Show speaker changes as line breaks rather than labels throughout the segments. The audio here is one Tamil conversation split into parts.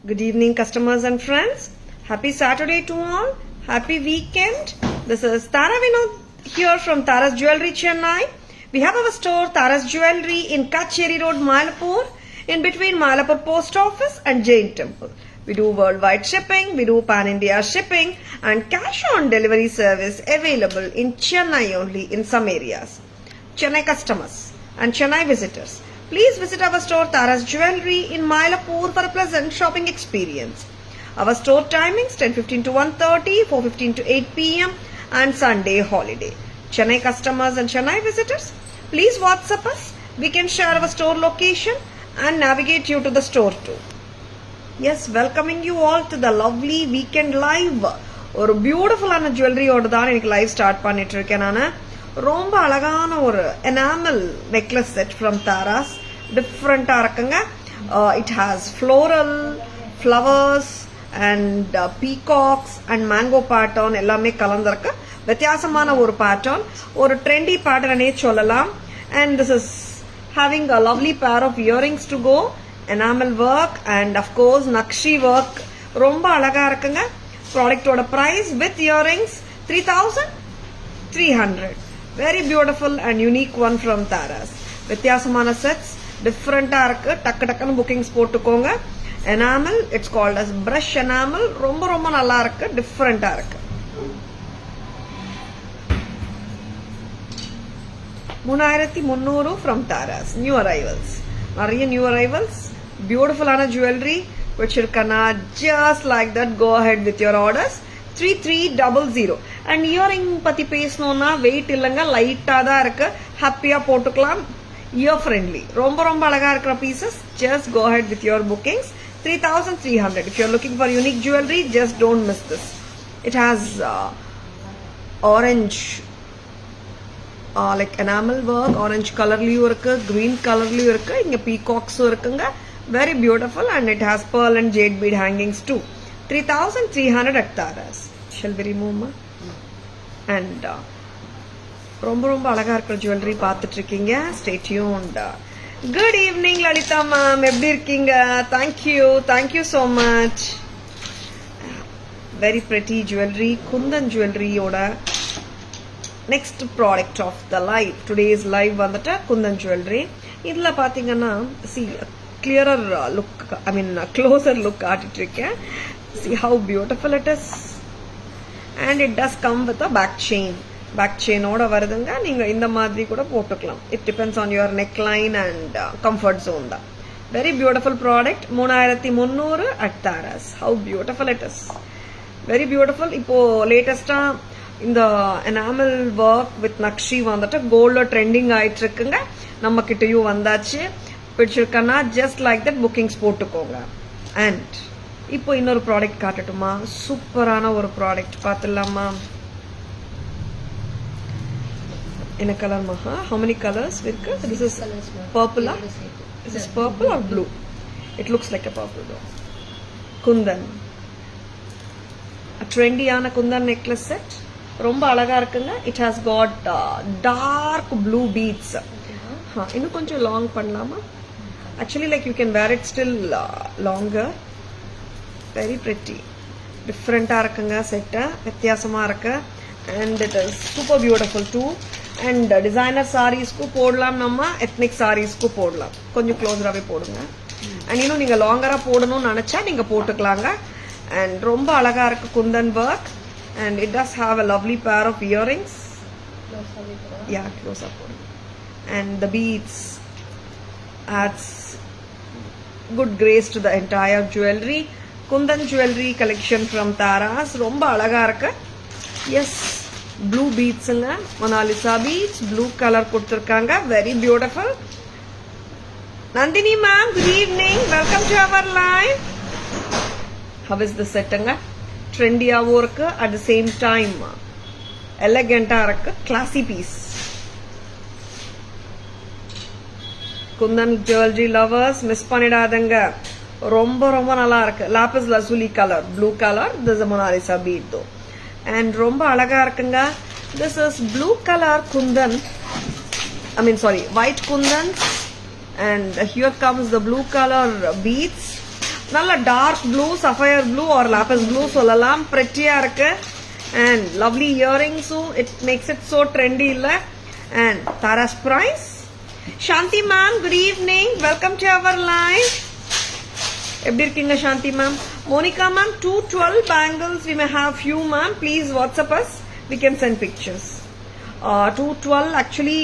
Good evening, customers and friends. Happy Saturday to all. Happy weekend. This is Tara Vinod here from Tara's Jewelry, Chennai. We have our store, Tara's Jewelry, in Kacheri Road, Malapur, in between Malapur Post Office and Jain Temple. We do worldwide shipping, we do pan-India shipping, and cash-on-delivery service available in Chennai only in some areas. Chennai customers and Chennai visitors, please visit our store Tara's Jewelry in Mylapore for a pleasant shopping experience. Our store timings 10:15 to 1:30, 4:15 to 8 p.m. and Sunday holiday. Chennai customers and Chennai visitors, please WhatsApp us. We can share our store location and navigate you to the store too. Yes, welcoming you all to the lovely weekend live. ஒரு பியூட்டிஃபுல்லான ஜுவல்லரியோடு தான் எனக்கு லைவ் ஸ்டார்ட் பண்ணிட்டு இருக்கேன் நான். ரொம்ப அழகான ஒரு enamel necklace set from Taras. டிஃப்ரெண்ட்டாக இருக்குங்க. It has floral, flowers and peacocks and mango pattern எல்லாமே கலந்துருக்கு. வித்தியாசமான ஒரு பேட்டர்ன், ஒரு ட்ரெண்டி பேட்டர்னே சொல்லலாம். And this is having a lovely pair of earrings to go. Enamel work and of course nakshi work ரொம்ப அழகா இருக்குங்க. ப்ராடக்டோட price with earrings 3,300. Very beautiful and unique one from Taras. வித்தியாசமான செட்ஸ், டிஃப்ரெண்டா இருக்கு. டக்கு டக்குன்னு புக்கிங்ஸ் போட்டுக்கோங்க. Enamel, it's called as brush enamel. ரொம்ப ரொம்ப நல்லா இருக்கு, டிஃப்ரெண்டா இருக்கு. 3,300 ஃப்ரம் தாராஸ். நியூ அரைவல்ஸ், நிறைய நியூ அரைவல்ஸ். பியூட்டிஃபுல்லான ஜுவல்லரி வச்சிருக்கனா, just like that go ahead with your orders. 3,300. அண்ட் இயரிங் பத்தி பேசணும்னா வெயிட் இல்லைங்க, லைட்டா தான் இருக்கு. ஹாப்பியா போட்டுக்கலாம். இயர் ஃப்ரெண்ட்லி, ரொம்ப ரொம்ப அழகா இருக்கிற pieces. just go ahead with your bookings. 3,300. if you're looking for unique jewelry, just don't miss this. It has orange like enamel work, orange colorலயும் இருக்கு, green colorலயும் இருக்கு. இங்க peacocks இருக்குங்க. Very beautiful, and it has pearl and jade bead hangings too. 3,300 at Taras. Shall we remove ma? And ரொம்ப ரொம்ப அழகா இருக்கிற ஜுவல்லரி பார்த்துட்டு இருக்கீங்க. Stay tuned. Good evening Lalita ma'am, எப்படி இருக்கீங்க? Thank you so much. Very pretty jewelry, Kundan jewelry ஓட next product of the live. Today's live வந்துட்டு குந்தன் jewelry. இதுல பாத்தீங்கன்னா see clearer look, I mean closer look காட்டிட்டு இருக்கேன். See how beautiful it is. And it does come with a back chain. Back chain ஓட வருதுங்க. நீங்க இந்த மாதிரி கூட போட்டுக்கலாம். It depends on your neckline and comfort zone தான். Very beautiful product. 3,300 at Taras. How beautiful it is. Very beautiful. இப்போ லேட்டஸ்டா இந்த எனாமல் ஒர்க் வித் நக்ஷி வந்துட்டு கோல்ட்ல ட்ரெண்டிங் ஆயிட்டு இருக்குங்க. நம்ம கிட்டயும் வந்தாச்சு. பிடிச்சிருக்கனா ஜஸ்ட் லைக் தட் புக்கிங்ஸ் போட்டுக்கோங்க. அண்ட் இப்போ இன்னொரு ப்ராடக்ட் காட்டட்டுமா? சூப்பரான ஒரு ப்ராடக்ட் பார்த்துடலாமா? என்ன கலர் மகா? how many colors இருக்கு? this is purple. This is purple or blue? It looks like a purple though. Kundan, a trendy-ஆன குந்தன் நெக்லஸ் செட். ரொம்ப அழகா இருக்குங்க. It has got dark blue beads. இன்னும் கொஞ்சம் லாங் பண்ணலாமா? Actually like you can wear it still longer. Very pretty, டிஃப்ரெண்டா இருக்குங்க செட்டை. வித்தியாசமா இருக்கு. And it is super beautiful too. And designer சாரீஸ்க்கு போடலாம், நம்ம எத்னிக் சாரீஸ்க்கு போடலாம். கொஞ்சம் க்ளோஸராகவே போடுங்க. அண்ட் இன்னும் நீங்க லாங்கரா போடணும்னு நினைச்சா நீங்க போட்டுக்கலாங்க. அண்ட் ரொம்ப அழகா இருக்கு Kundan work. And it does have a lovely pair of earrings. Yeah, close up. And the beads adds good grace to the entire jewelry. Kundan jewelry collection from Taras. ரொம்ப அழகா இருக்கு. Yes, blue beads ங்க. Monalisa beads, blue color கொடுத்திருக்காங்க. Very beautiful. Nandini ma'am, good evening. Welcome to our live. How is the set ங்க? ட்ரெண்டியாகவும் இருக்கு, அட் த சேம் டைம் எலகண்டா இருக்கு. Classy piece. Kundan jewellery lovers miss பண்ணிடாதங்க. ரொம்ப ரொம்ப நல்லா இருக்கு. Lapis lazuli colour, blue colour. This is Mona Lisa bead though. And ரொம்ப அழகா இருக்குங்க. This is blue colour Kundan, I mean sorry, white kundan. And here comes the blue color beads. நல்ல dark blue, sapphire blue or lapis blue சொல்லலாம். பிரெட்டியா இருக்கு. And lovely earrings, so it makes it so trendy illa. And Tara's price. Shanti ma'am, good evening. Welcome to our live. எப்படி இருக்கீங்க Shanti ma'am? Monica ma'am, 212 bangles. We may have few ma'am. Please WhatsApp us. We can send pictures. 212 actually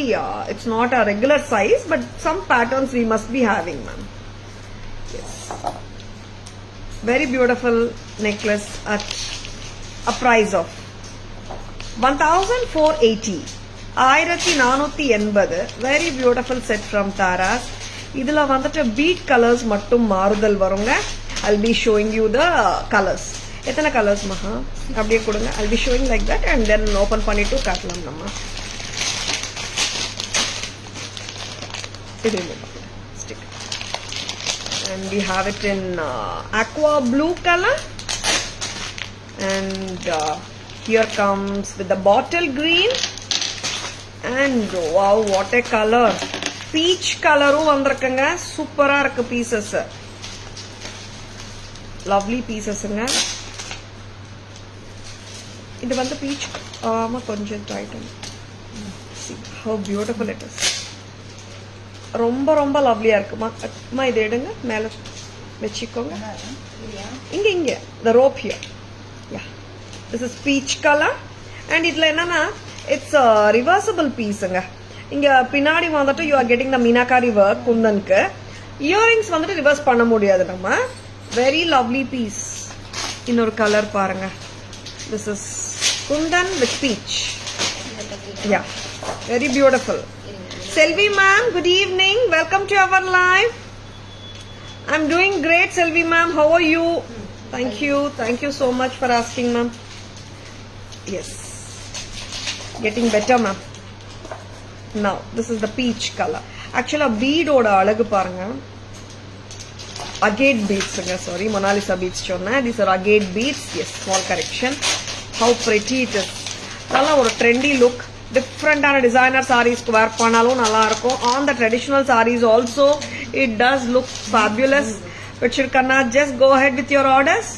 it's not a regular size, but some patterns we must be having ma'am. Yes. Very beautiful necklace at a price of 1480. 1480. Very beautiful set from Tara's. இதுல வந்துட்டு bead colors மட்டும் மாறுதல் வருங்க. I'll be showing you the colors. எத்தனை கலர்ஸ் மகா அப்படியே கொடுங்க. I'll be showing like that and then open பண்ணிட்டு காட்டலாம் நம்ம. இது stick. And we have it in aqua blue color. And here comes with the bottle green. And wow, what a color. Peach colorum வந்திருக்குங்க. சூப்பரா இருக்கு pieces. Lovely pieces-ங்க. இது வந்து பீச் ஆமா கொஞ்சம் Titan. See how beautiful it is. ரொம்ப ரொம்ப லவ்லியா இருக்குமா. அம்மா இதை எடுங்க மேல வெச்சிக்கோங்க. இங்க இங்க the rope here. Yeah. This is peach color. And இதுல என்னன்னா it's a reversible piece-ங்க. இங்க பின்னாடி வந்துட்டு you are getting the meenakari work குந்தனுக்கு. Earrings வந்துட்டு ரிவர்ஸ் பண்ண முடியாது நம்ம. Very lovely piece. இன்னொரு கலர் பாருங்க. This is Kundan with peach. Yeah, very beautiful. Selvi ma'am, good evening. Welcome to our live. I'm doing great, Selvi ma'am. How are you? Thank you. Thank you so much for asking, ma'am. Yes, getting better, ma'am. Now, this is the peach color. Actually, a bead oda alagu paranga. Agate beads, sorry, Mona Lisa beads chonna. These are agate beads. Yes, small correction. How pretty it is. Nalla or trendy look. Different designer sarees ku wear pannalum nalla irukum. On the traditional sarees also it does look fabulous. But Shirkanna, just go ahead with your orders.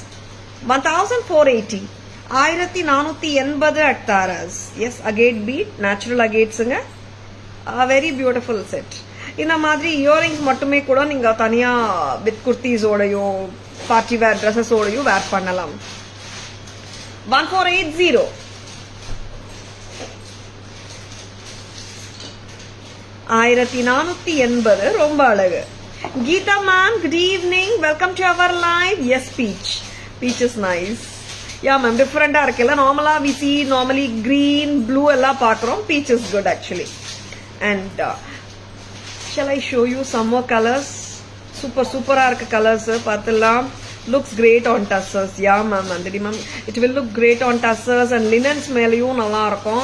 1480. 1480 at Tara's. Yes, agate bead, natural agates nga. A very beautiful set. இந்த மாதிரி இயரிங்ஸ் மட்டுமே கூட நீங்க தனியா வித் குர்த்திஸ் ஓடையோ பார்ட்டி வேர் ட்ரெஸ்ஸஸ் ஓடையோ வேர் பண்ணலாம். 1480. ரொம்ப அழகு. Geetha ma'am, good evening. Welcome to our live. Yes peach. Peach is nice. Yeah ma'am, டிஃபரெண்டா இருக்குல்ல. நார்மலா we see normally green blue எல்லாம் பாக்குறோம். Peach is good actually. And shall I show you some more colors? Super irukku colors paathalam. Looks great on tassels. Yeah ma'am, andidi ma'am, it will look great on tassels and linens melayum nalla irukum.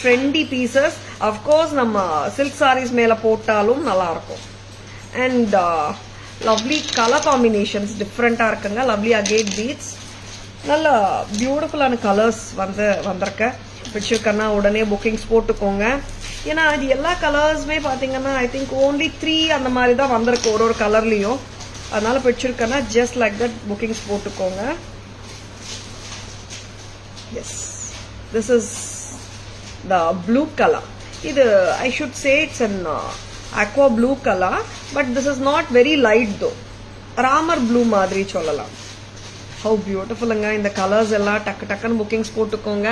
Trendy pieces. Of course nama silk sarees mela pottalum nalla irukum. And lovely color combinations, different ah irukanga. Lovely agate beads. Nalla beautiful ana colors vandirukku. பிடிச்சிருக்கன்னா உடனே புக்கிங்ஸ் போட்டுக்கோங்க. ஏன்னா அது எல்லா கலர்ஸுமே பார்த்தீங்கன்னா ஐ திங்க் ஓன்லி 3 அந்த மாதிரி தான் வந்திருக்கு ஒரு கலர்லையும். அதனால பிடிச்சிருக்கன்னா ஜஸ்ட் லைக் தட் புக்கிங்ஸ் போட்டுக்கோங்க. Yes, this is the blue colour. இது I should say it's an aqua blue color, but this is not very light though. Ramar blue மாதிரி சொல்லலாம். How beautiful anga. இந்த கலர்ஸ் எல்லாம் டக்கு டக்குன்னு புக்கிங்ஸ் போட்டுக்கோங்க.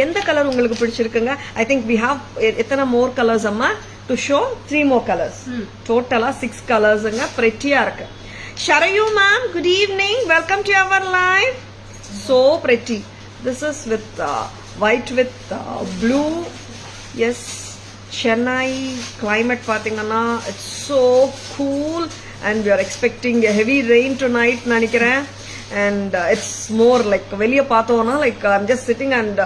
எந்த கலர் உங்களுக்கு பிடிச்சிருக்குங்க? ஐ திங்க் வி ஹாவ் எத்தனை மோர் கலர்ஸ் அம்மா டு ஷோ? 3 more colors. டோட்டலா 6 கலர்ஸ்ங்க. பிரெட்டியா இருக்கு. Sharayu ma'am, good evening. Welcome to our live. So pretty. This is with white with blue. Yes, Chennai climate பாத்தீங்கன்னா it's so cool and we are expecting a heavy rain tonight நினைக்கிறேன். And it's more like வெளிய பார்த்தோம்னா like I'm just sitting and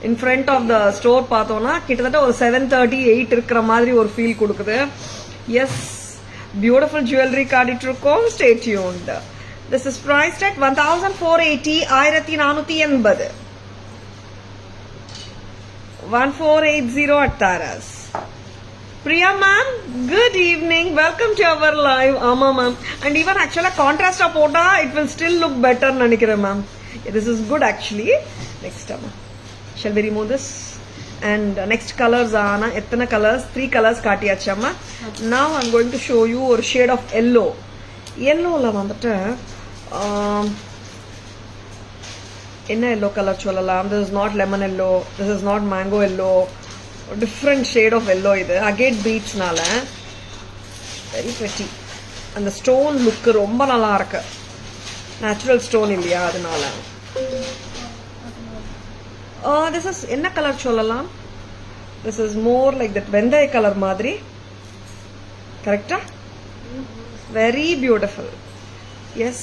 in front of the store பார்த்தோம்னா கிட்டத்தட்ட ஒரு 7:30 8 இருக்கிற மாதிரி ஒரு ஃபீல் கொடுக்குது. எஸ், பியூட்டிஃபுல் ஜுவல்லரி காட்டிட்டு இருக்கோம். Stay tuned. This is priced at 1480. 1480. 1480 at Tara's. Priya ma'am, good evening. Welcome to our live. Ama ma'am. And even actually contrast pota, it will still look better nanikira ma'am. This is good actually. Next amma. Shall we remove this? And next colors ana ettana colors, 3 colors kaatiyachu amma. Now I'm going to show you a shade of yellow. Yellow la vandata enna yellow color sollalam. This is not lemon yellow, this is not mango yellow. Different shade of yellow இது agate beads நால very pretty and the stone look ரொம்ப நல்லா இருக்கு natural stone இல்லையா அதனால this is என்ன கலர் சொல்லலாம் this is more like that வெந்தய கலர் மாதிரி கரெக்ட்டா very beautiful yes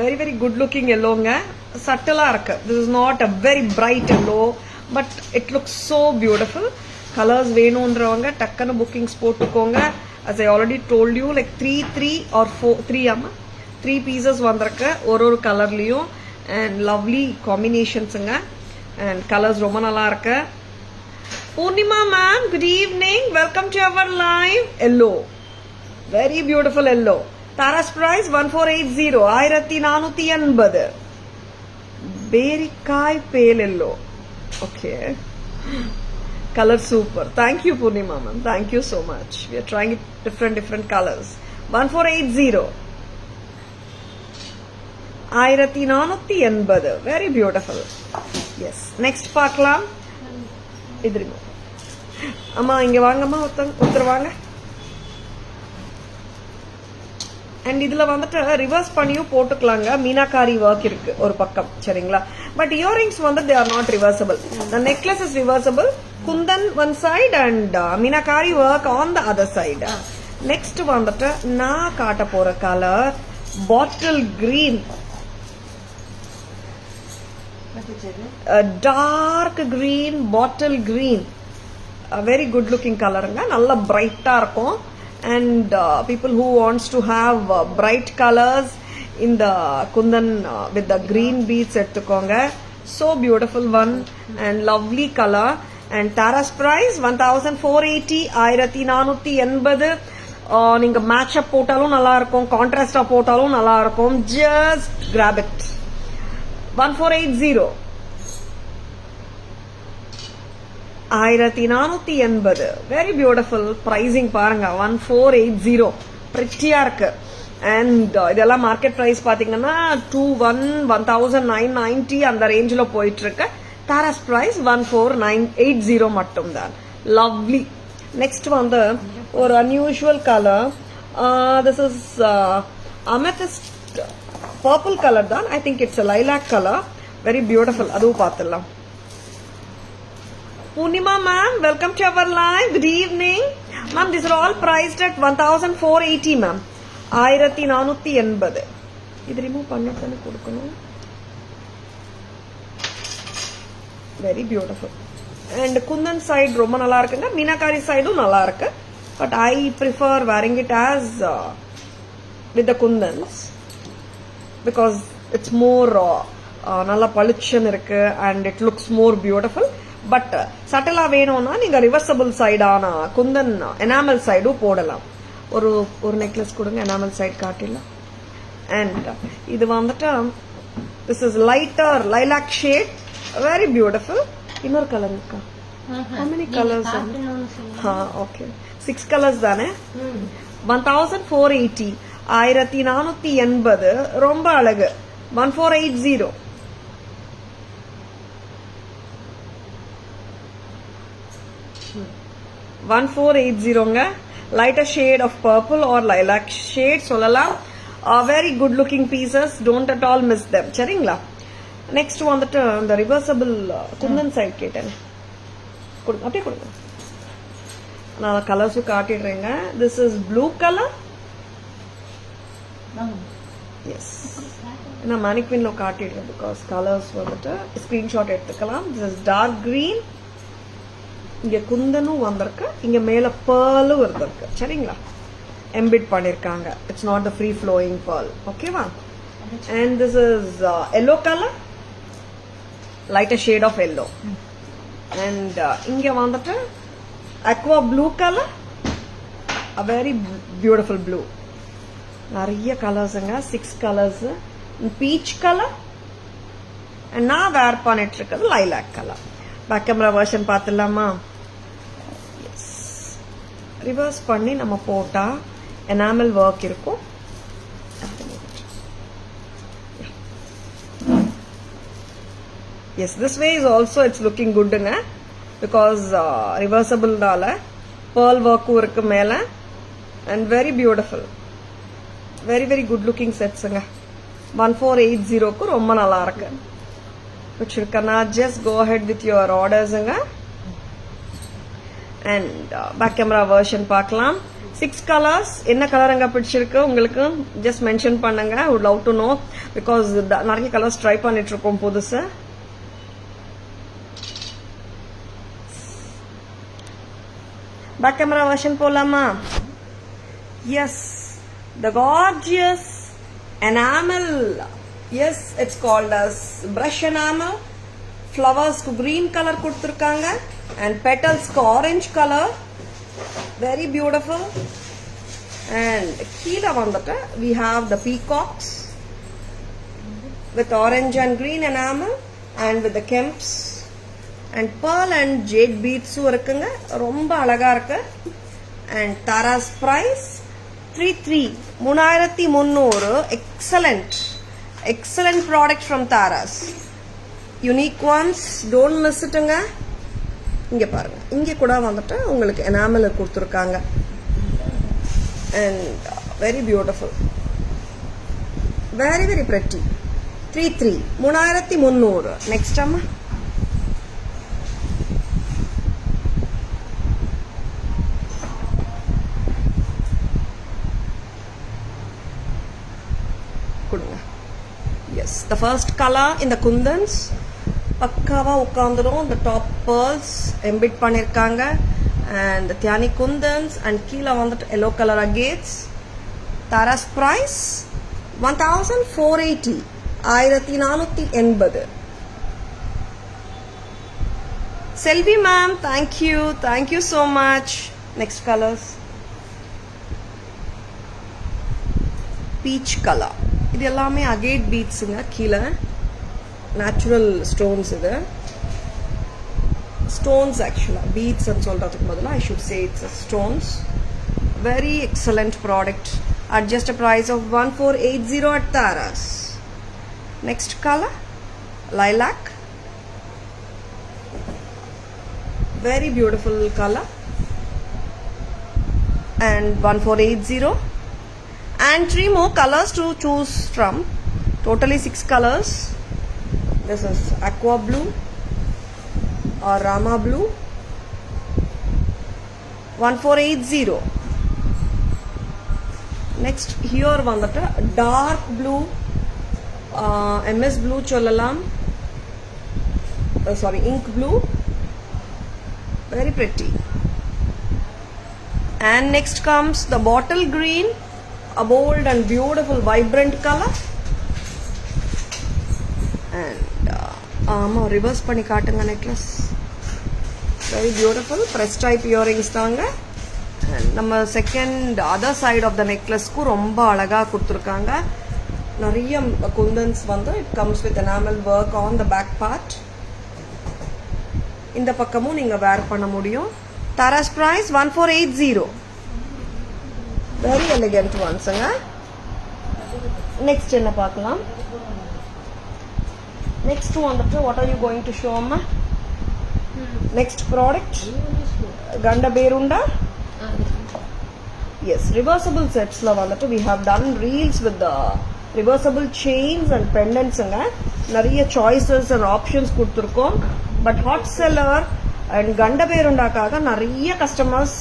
very very good looking yellowங்க சட்டலா இருக்கு this is not a very bright yellow but it looks so beautiful. Colors வேணும்ன்றவங்க டக்கன bookings போட்டுக்கோங்க. As I already told you like 3 or 4 ஆமா 3 pieces வந்திருக்கு ஒரு கலர்லயும் and lovely combinationsங்க and colors ரொம்ப நல்லா இருக்கு. Purnima ma'am, good evening. Welcome to our live. Yellow. Very beautiful yellow. Tara's price 1480 1480. Berikai pale yellow. Okay. Color super. Thank you Purnima ma'am. Thank you so much. We are trying different colors. 1480. 1480. Very beautiful. Yes. Next பார்க்கலாம். இதுங்க. அம்மா இங்க வாங்கம்மா ஒருத்தர் வாங்க. and இதுல வந்துட்டு ரிவர்ஸ் பண்ணியும் போட்டுக்கலாங்க மீனாகாரி work இருக்கு ஒரு பக்கம் சரிங்களா but earrings வந்து they are not reversible the necklace is reversible kundan one side and meenakari work on the other side next வந்துட்டு நான் காட்ட போற colour bottle green a dark green bottle green a very good looking colorங்க நல்ல பிரைட்டா இருக்கும் and people who wants to have bright colors in the kundan with the green beads எடுத்துக்கோங்க so beautiful one and lovely color and Tara's price 1480 1480 நீங்க match up போட்டாலும் நல்லா இருக்கும் contrast போட்டாலும் நல்லா இருக்கும் just grab it 1480 1480 very beautiful pricing பாருங்க 1480 prettyயா இருக்கு and இதெல்லாம் market price பாத்தீங்கன்னா 1990 அந்த ரேஞ்சில போயிட்டு இருக்கு Tara's price 14980 மட்டும் தான் lovely next வந்து ஒரு unusual color this is amethyst purple color தான் I think it's a lilac color very beautiful அதுவும் பார்த்துடலாம் Purnima ma'am, welcome to our live. Good evening. Ma'am, these are all priced at 1480 ma'am. 1480. இது remove பண்ணிட்டு கொடுக்கணும். Very beautiful. And kundan side ரொம்ப நல்லா இருக்குங்க. மீனாகாரி சைடும் நல்லா இருக்கு. But I prefer wearing it as with the kundans because it's more நல்லா பளிச்சுன்னு இருக்கு and it looks more beautiful. But சட்டலா வேணும்னா நீங்க ரிவர்சபிள் சைடான குந்தன் எனாமல் சைடும் போடலாம் ஒரு நெக்லஸ் கொடுங்க எனாமல் சைடு காட்டிடலாம் அண்ட் இது வந்துட்டு this is lighter lilac shade very beautiful இன்னொரு கலர் இருக்கா how many colors okay 6 colors தானே 1480 1480 ரொம்ப அழகு 1480 1480ங்க lighter shade of purple or lilac shade சொல்லலாம் very good looking pieces don't at all miss them சரிங்களா next வந்துட்டு இந்த reversible kundan side கேட்டேன் அப்படியே கொடுங்க நான் colours காட்டிடுறேங்க this is blue color yes நான் mannequinல காட்டிடுறேன் because colors வந்துட்டு screenshot எடுத்துக்கலாம் this is dark green இங்க குந்தனும் வந்திருக்கு இங்க மேல pearl வந்திருக்கு சரிங்களா எம்பிட் பண்ணிருக்காங்க it's not the free flowing pearl ஓகேவா and this is yellow color lighter shade of yellow and இங்க வந்துட்டு aqua blue color, a very beautiful blue. நிறைய கலர்ஸுங்க, 6 கலர்ஸ். பீச் கலர் அண்ட் நான் வேர் பண்ணிட்டு இருக்கிறது lilac colour. Back camera version பார்த்துடலாமா? எஸ், ரிவர்ஸ் பண்ணி நம்ம போட்டா எனாமல் ஒர்க் இருக்கும். Yes, this way is also it's looking good because reversible naala pearl work irukku mela and very beautiful, very good looking sets nga. 1480 ku romba nalla irukku. Pichirukana, just go ahead with your orders nga. And back camera version paakalam. 6 colors, enna color anga pidichirukku ungalku just mention pannunga. I would love to know because nariya colors try pannittirukom pudusa. Back camera version polama. Yes, the gorgeous enamel. Yes, it's called as brush enamel. Flowers ku green color kuduthirukanga and petals ku orange color. Very beautiful. And keela vandata we have the peacocks with orange and green enamel and with the kemps. And pearl and jade beads irukanga, romba alaga irukku. And Tara's price 3300. Excellent product from Tara's. Unique ones, don't miss it nga. Inge parunga, inge kuda vandata ungalku enamel kuduthirukanga and very beautiful, very pretty. 3300. Next amma. Yes, the first color in the kundans pakkava ukandrum. The top pearls embed pannirukanga and the Thyani kundans and keela vandu yellow color agates. Tara's price 1480. 1480. Selvi ma'am, thank you so much. Next colors. Peach color. இது எல்லாமே அகேட் பீட்ஸுங்க. கீழே நேச்சுரல் ஸ்டோன்ஸ். இது ஸ்டோன்ஸ் ஆக்சுவலாக பீட்ஸ் சொல்கிறதுக்கு பதிலாக I should say it's stones. Very excellent product at just a price of 1480 at Tara's. Next color, lilac. Very beautiful color and 1480. And 3 more colors to choose from. Totally 6 colors. This is aqua blue or rama blue. 1480. Next here vandata dark blue, MS blue sollalam. Sorry, ink blue. Very pretty. And next comes the bottle green. A bold and beautiful vibrant color. And reverse panni kaatunga necklace. Very beautiful press type earrings thaanga. And நம்ம second other side of the necklace ku romba alaga kuduthirukanga. Nariya kundans vandu it comes with enamel work on the back part. இந்த பக்கமும் நீங்க wear பண்ண முடியும். Tara's price 1480. Very elegant ones nga. Next enna paakalam. Next one, what are you going to show amma? Next product Ganda Berunda. Yes, reversible sets la vandatu we have done reels with the reversible chains and pendants nga. Nariya choices and options kuduthirkom. But hot seller and Ganda Berunda kaga nariya customers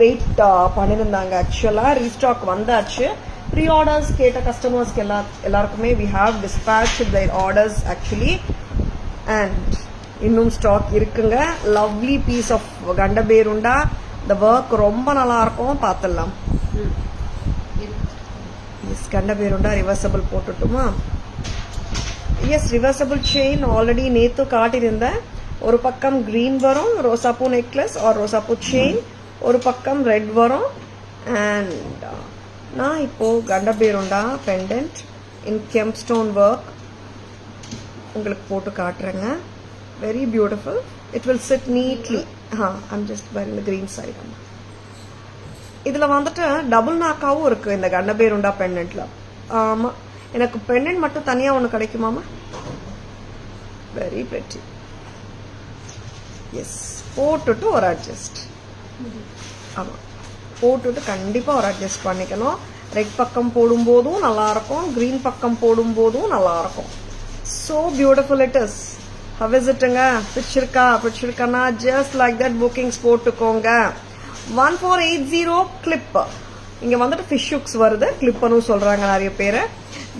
wait பண்ணியிருந்தாங்க. ஆக்சுவலாக ரீஸ்டாக் வந்தாச்சு. ப்ரீ ஆர்டர்ஸ் கேட்ட கஸ்டமர்ஸ்க்கு எல்லாருக்குமே we have dispatch their orders actually. And இன்னும் ஸ்டாக் இருக்குங்க. Lovely piece of Gandaberunda. இந்த ஒர்க் ரொம்ப நல்லா இருக்கும், பார்த்துடலாம். எஸ், கண்டபேருண்டா ரிவர்சபிள் போட்டுட்டுமா? எஸ், ரிவர்சபிள் செயின் ஆல்ரெடி நேற்று காட்டியிருந்தேன். ஒரு பக்கம் green வரும் ரோசாப்பூ நெக்லஸ் ஆர் ரோசாப்பூ செயின், ஒரு பக்கம் ரெட் வரும். அண்ட் நான் இப்போ Gandaberunda pendant in kemp stone work உங்களுக்கு போட்டு காட்டுறேங்க. Very beautiful. It will sit neatly. I'm just wearing the green side. இதுல வந்துட்டு டபுள் நாக்காவும் இருக்கு இந்த கண்டபேருண்டா பெண்டன்ட்ல. ஆமா, எனக்கு பெண்டன்ட் மட்டும் தனியா ஒன்று கிடைக்குமாமா? Very pretty. எஸ், போட்டுட்டு ஒரு அட்ஜஸ்ட். ஆமா, போட்டுட்டு கண்டிப்பா ஒரு அட்ஜஸ்ட் பண்ணிக்கணும். ரெட் பக்கம் போடும்போதும் நல்லா இருக்கும், கிரீன் பக்கம் போடும்போதும் நல்லா இருக்கும். So beautiful it is. How is it? பிடிச்சிருக்கா? just like that bookings போட்டுக்கோங்க. 1480 clip. இங்க வந்துட்டு fish hooks வருது, clipனு சொல்றாங்க நிறைய பேர்.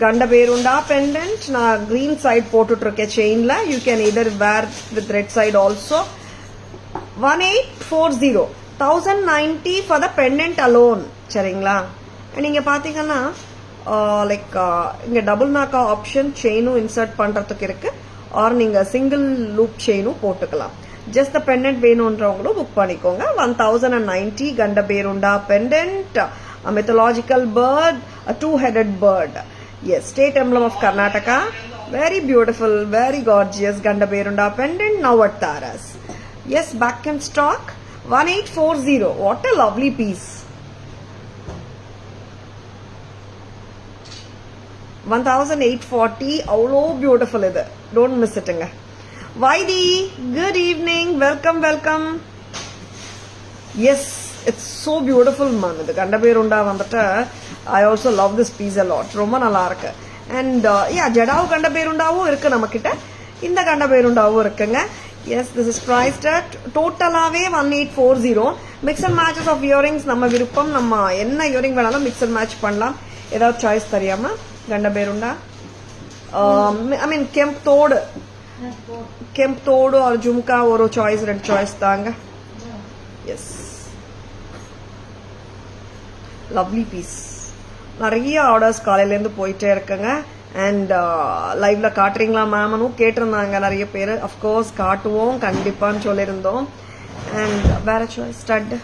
கண்டபேருண்டா பெண்டன்ட் நான் green side போட்டுட்டு இருக்கேன் செயின்ல. You can either wear with red side also. 1840 1090 for the pendant alone. சரிங்களா? நீங்க பாத்தீங்கன்னா லைக் இங்க டபுள் நாக்கா ஆப்ஷன் செயினும் இன்சர்ட் பண்றதுக்கு இருக்கு, ஆர் நீங்க சிங்கிள் லூப் செயினும் போட்டுக்கலாம். ஜஸ்ட் த பெண்டன்ட் வேணும்ன்றவங்களும் புக் பண்ணிக்கோங்க. 1090 கண்டபேருண்டா pendant, a mythological bird, a two-headed bird. Yes, state emblem of Karnataka. Very beautiful, very gorgeous Gandaberunda pendant now at Taras. Yes, back in stock. 1840. What a lovely piece. 1840. Avlo beautiful idu. Don't miss it inga. Vaidi, good evening. Welcome, welcome. Yes, it's so beautiful man. The Gandaberunda vandata. I also love this piece a lot. Romba nalla irukku. And yeah, Jadavu Gandaberundavu irukku namakkitta. Inda Gandaberundavu irukkuங்க. Yes, this is priced at totalaவே 1840. Mix and matches of earrings நம்ம விருப்பம். நம்ம என்ன இயரிங் வேணாலும் மிக்ஸ் அண்ட் மேட்ச் பண்ணலாம். ஏதாவது சாய்ஸ் தெரியாம கண்டபேருண்டா ஐ மீன் கெம்ப் தோடு ஒரு ஜும்கா ஒரு சாய்ஸ், ரெண்டு சாய்ஸ் தாங்க. Yes, lovely piece. நிறைய ஆர்டர்ஸ் காலையிலேருந்து போயிட்டே இருக்குங்க. அண்ட் லைவ்ல காட்டுறீங்களா மேம்னு கேட்டிருந்தாங்க நிறைய பேர். அஃப்கோர்ஸ் காட்டுவோம் கண்டிப்பான்னு சொல்லியிருந்தோம். அண்ட் வேற சாய்ஸ் ஸ்டட்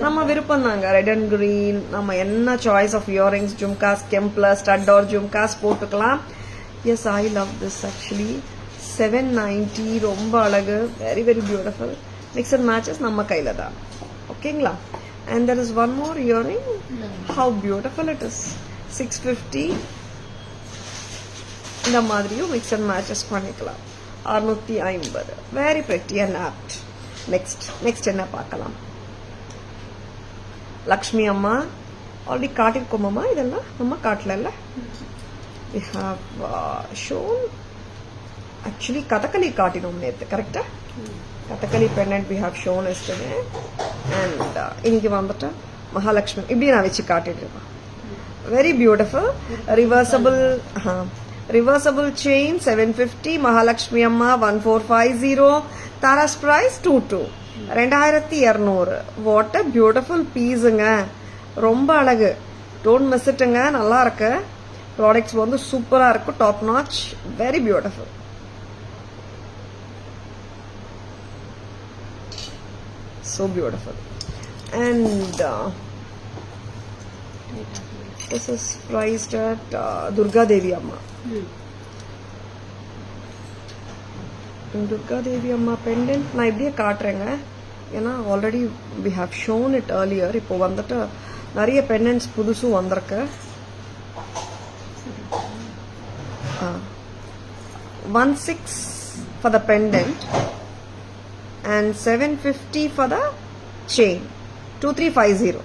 நம்ம விருப்பம் தாங்க. ரெட் அண்ட் கிரீன் நம்ம என்ன சாய்ஸ் ஆஃப் இயரிங்ஸ், ஜும்காஸ், கெம்ப்ல ஸ்டட் ஆர் ஜும்காஸ் போட்டுக்கலாம். Yes, I love this actually. 790 ரொம்ப அழகு, very very beautiful. Mix and matches நம்ம கையில தான். ஓகேங்களா? And there is one more earring. How beautiful it is. 650. இந்த மாதிரியும் மிக்ஸ் அண்ட் மேட்சஸ் பண்ணிக்கலாம். 650. Very pretty and apt. Next என்ன பார்க்கலாம்? லக்ஷ்மி அம்மா ஆல்ரெடி காட்டிருக்கோமாம்மா, இதெல்லாம் நம்ம காட்டல. we have shown actually Kathakali காட்டினோம் நேத்து, கரெக்டா? Kathakali pendant we have shown yesterday. and இன்னைக்கு வந்துட்டு மகாலட்சுமி இப்படி நான் வச்சு காட்டிட்டு இருக்கேன். Very beautiful. Reversible chain 750. Mahalakshmi அம்மா 1450. Tara's price 22. 2200. What a beautiful பீஸுங்க, ரொம்ப அழகு. டோன்ட் மிஸ் இட்டுங்க, நல்லா இருக்கு. ப்ராடக்ட்ஸ் வந்து சூப்பரா இருக்கு, top notch, very beautiful. so beautiful. And this is priced at Durga Devi Amma. Durga Devi Amma pendant நான் இப்படியே காட்டுறேங்க. ஏன்னா already we have shown it earlier. இப்போ வந்துட்டு நிறைய பெண்டன்ட்ஸ் புதுசும் வந்திருக்கு. 16 for the pendant and 750 for the chain. 2350.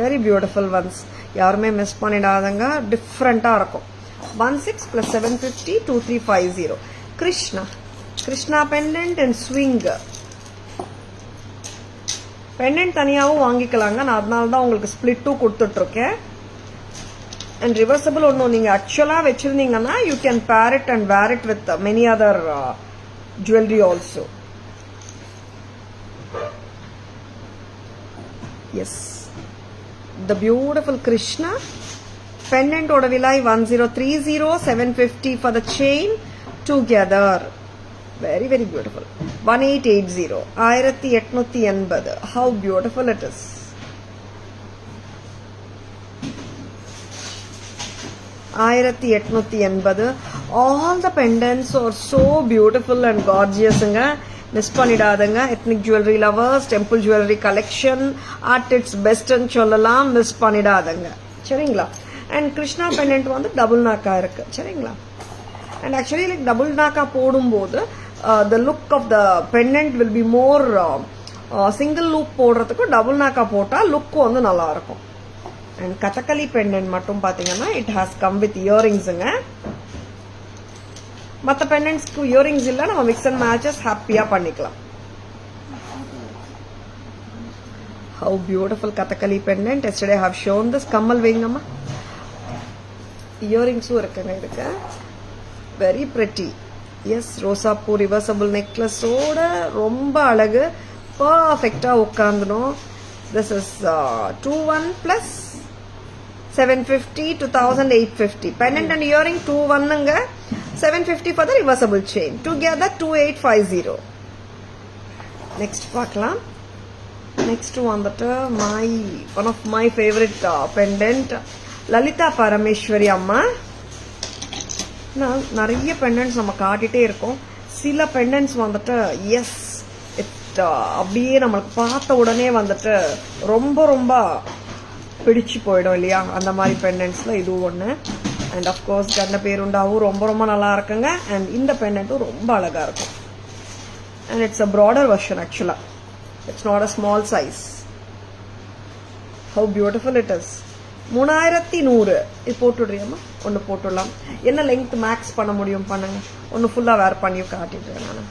Very beautiful ones. யாருமே மிஸ் பண்ணிடாதங்க, டிஃப்ரெண்டா இருக்கும். 16 plus 750 2350. Krishna pendant and swing. Pendant தனியாகவும் வாங்கிக்கலாங்க, நான் அதனால தான் உங்களுக்கு ஸ்பிளிட்டும் கொடுத்துட்டு இருக்கேன். அண்ட் ரிவர்சபிள் ஒன்றும் நீங்க ஆக்சுவலா வச்சிருந்தீங்கன்னா you can pair it and wear it with many other jewellery also. Yes, the beautiful Krishna pendant oda vilai 1030, 750 for the chain together. Very very beautiful. 1880, 1880. How beautiful it is. All the pendants are so beautiful and gorgeous. Miss பண்ணிடாதங்க. Ethnic jewelry lovers, temple jewelry collection at its best and சொல்லலாம். மிஸ் பண்ணிடாதங்க. சரிங்களா? And Krishna pendant வந்து டபுள் நாக்கா இருக்கு. சரிங்களா? And actually like double நாக்கா போடும்போது the look of the pendant will be more single loop போடுறதுக்கு டபுள் நாக்கா போட்டா லுக் வந்து நல்லா இருக்கும். And Kathakali pendant மட்டும் பாத்தீங்கன்னா it has come with earrings. மற்ற பெண்டன்ட்ஸ்க்கு இயரிங்ஸ் இல்ல, நம்ம மிக்ஸ் அண்ட் மேட்சஸ் ஹாப்பியா பண்ணிக்கலாம். How beautiful Kathakali pendant. Yesterday I have shown this. கம்மல் வைங்கம்மா. இயரிங்ஸும் இருக்குங்க இதுக்கு. Very pretty. Yes, ரோசாப்பூ ரிவர்சபிள் நெக்லஸோட ரொம்ப அழகு. பர்ஃபெக்டா உட்காந்துடும். This is 21 plus 750, 2850. Pendant and earring 21ங்க. 750 for the reversible chain. Together 2850. Next பார்க்கலாம். Next வந்துட்டு one of my favorite pendant. Lalitha Parameswari அம்மா. நிறைய pendants நம்ம காட்டிட்டே இருக்கோம். சில pendants வந்துட்டு எஸ் அப்படியே நம்மளுக்கு பார்த்த உடனே வந்துட்டு ரொம்ப ரொம்ப பிடிச்சு போயிடும் இல்லையா? அந்த மாதிரி பெண்டன்ட்ஸ்ல இது ஒன்று. அண்ட் அஃப்கோர்ஸ் கண்ட பேருண்டாவும் ரொம்ப ரொம்ப நல்லா இருக்குங்க. அண்ட் இந்த பெண்டன்ட்டும் ரொம்ப அழகா இருக்கும். And it's a broader version actually. It's not a small size. How beautiful it is. 3100. இது போட்டுடுறியம்மா? ஒன்று போட்டுடலாம். என்ன லெங்க் மேக்ஸ் பண்ண முடியும் பண்ணுங்க. ஒன்று ஃபுல்லா வேர் பண்ணி காட்டிடுறேன் நான்.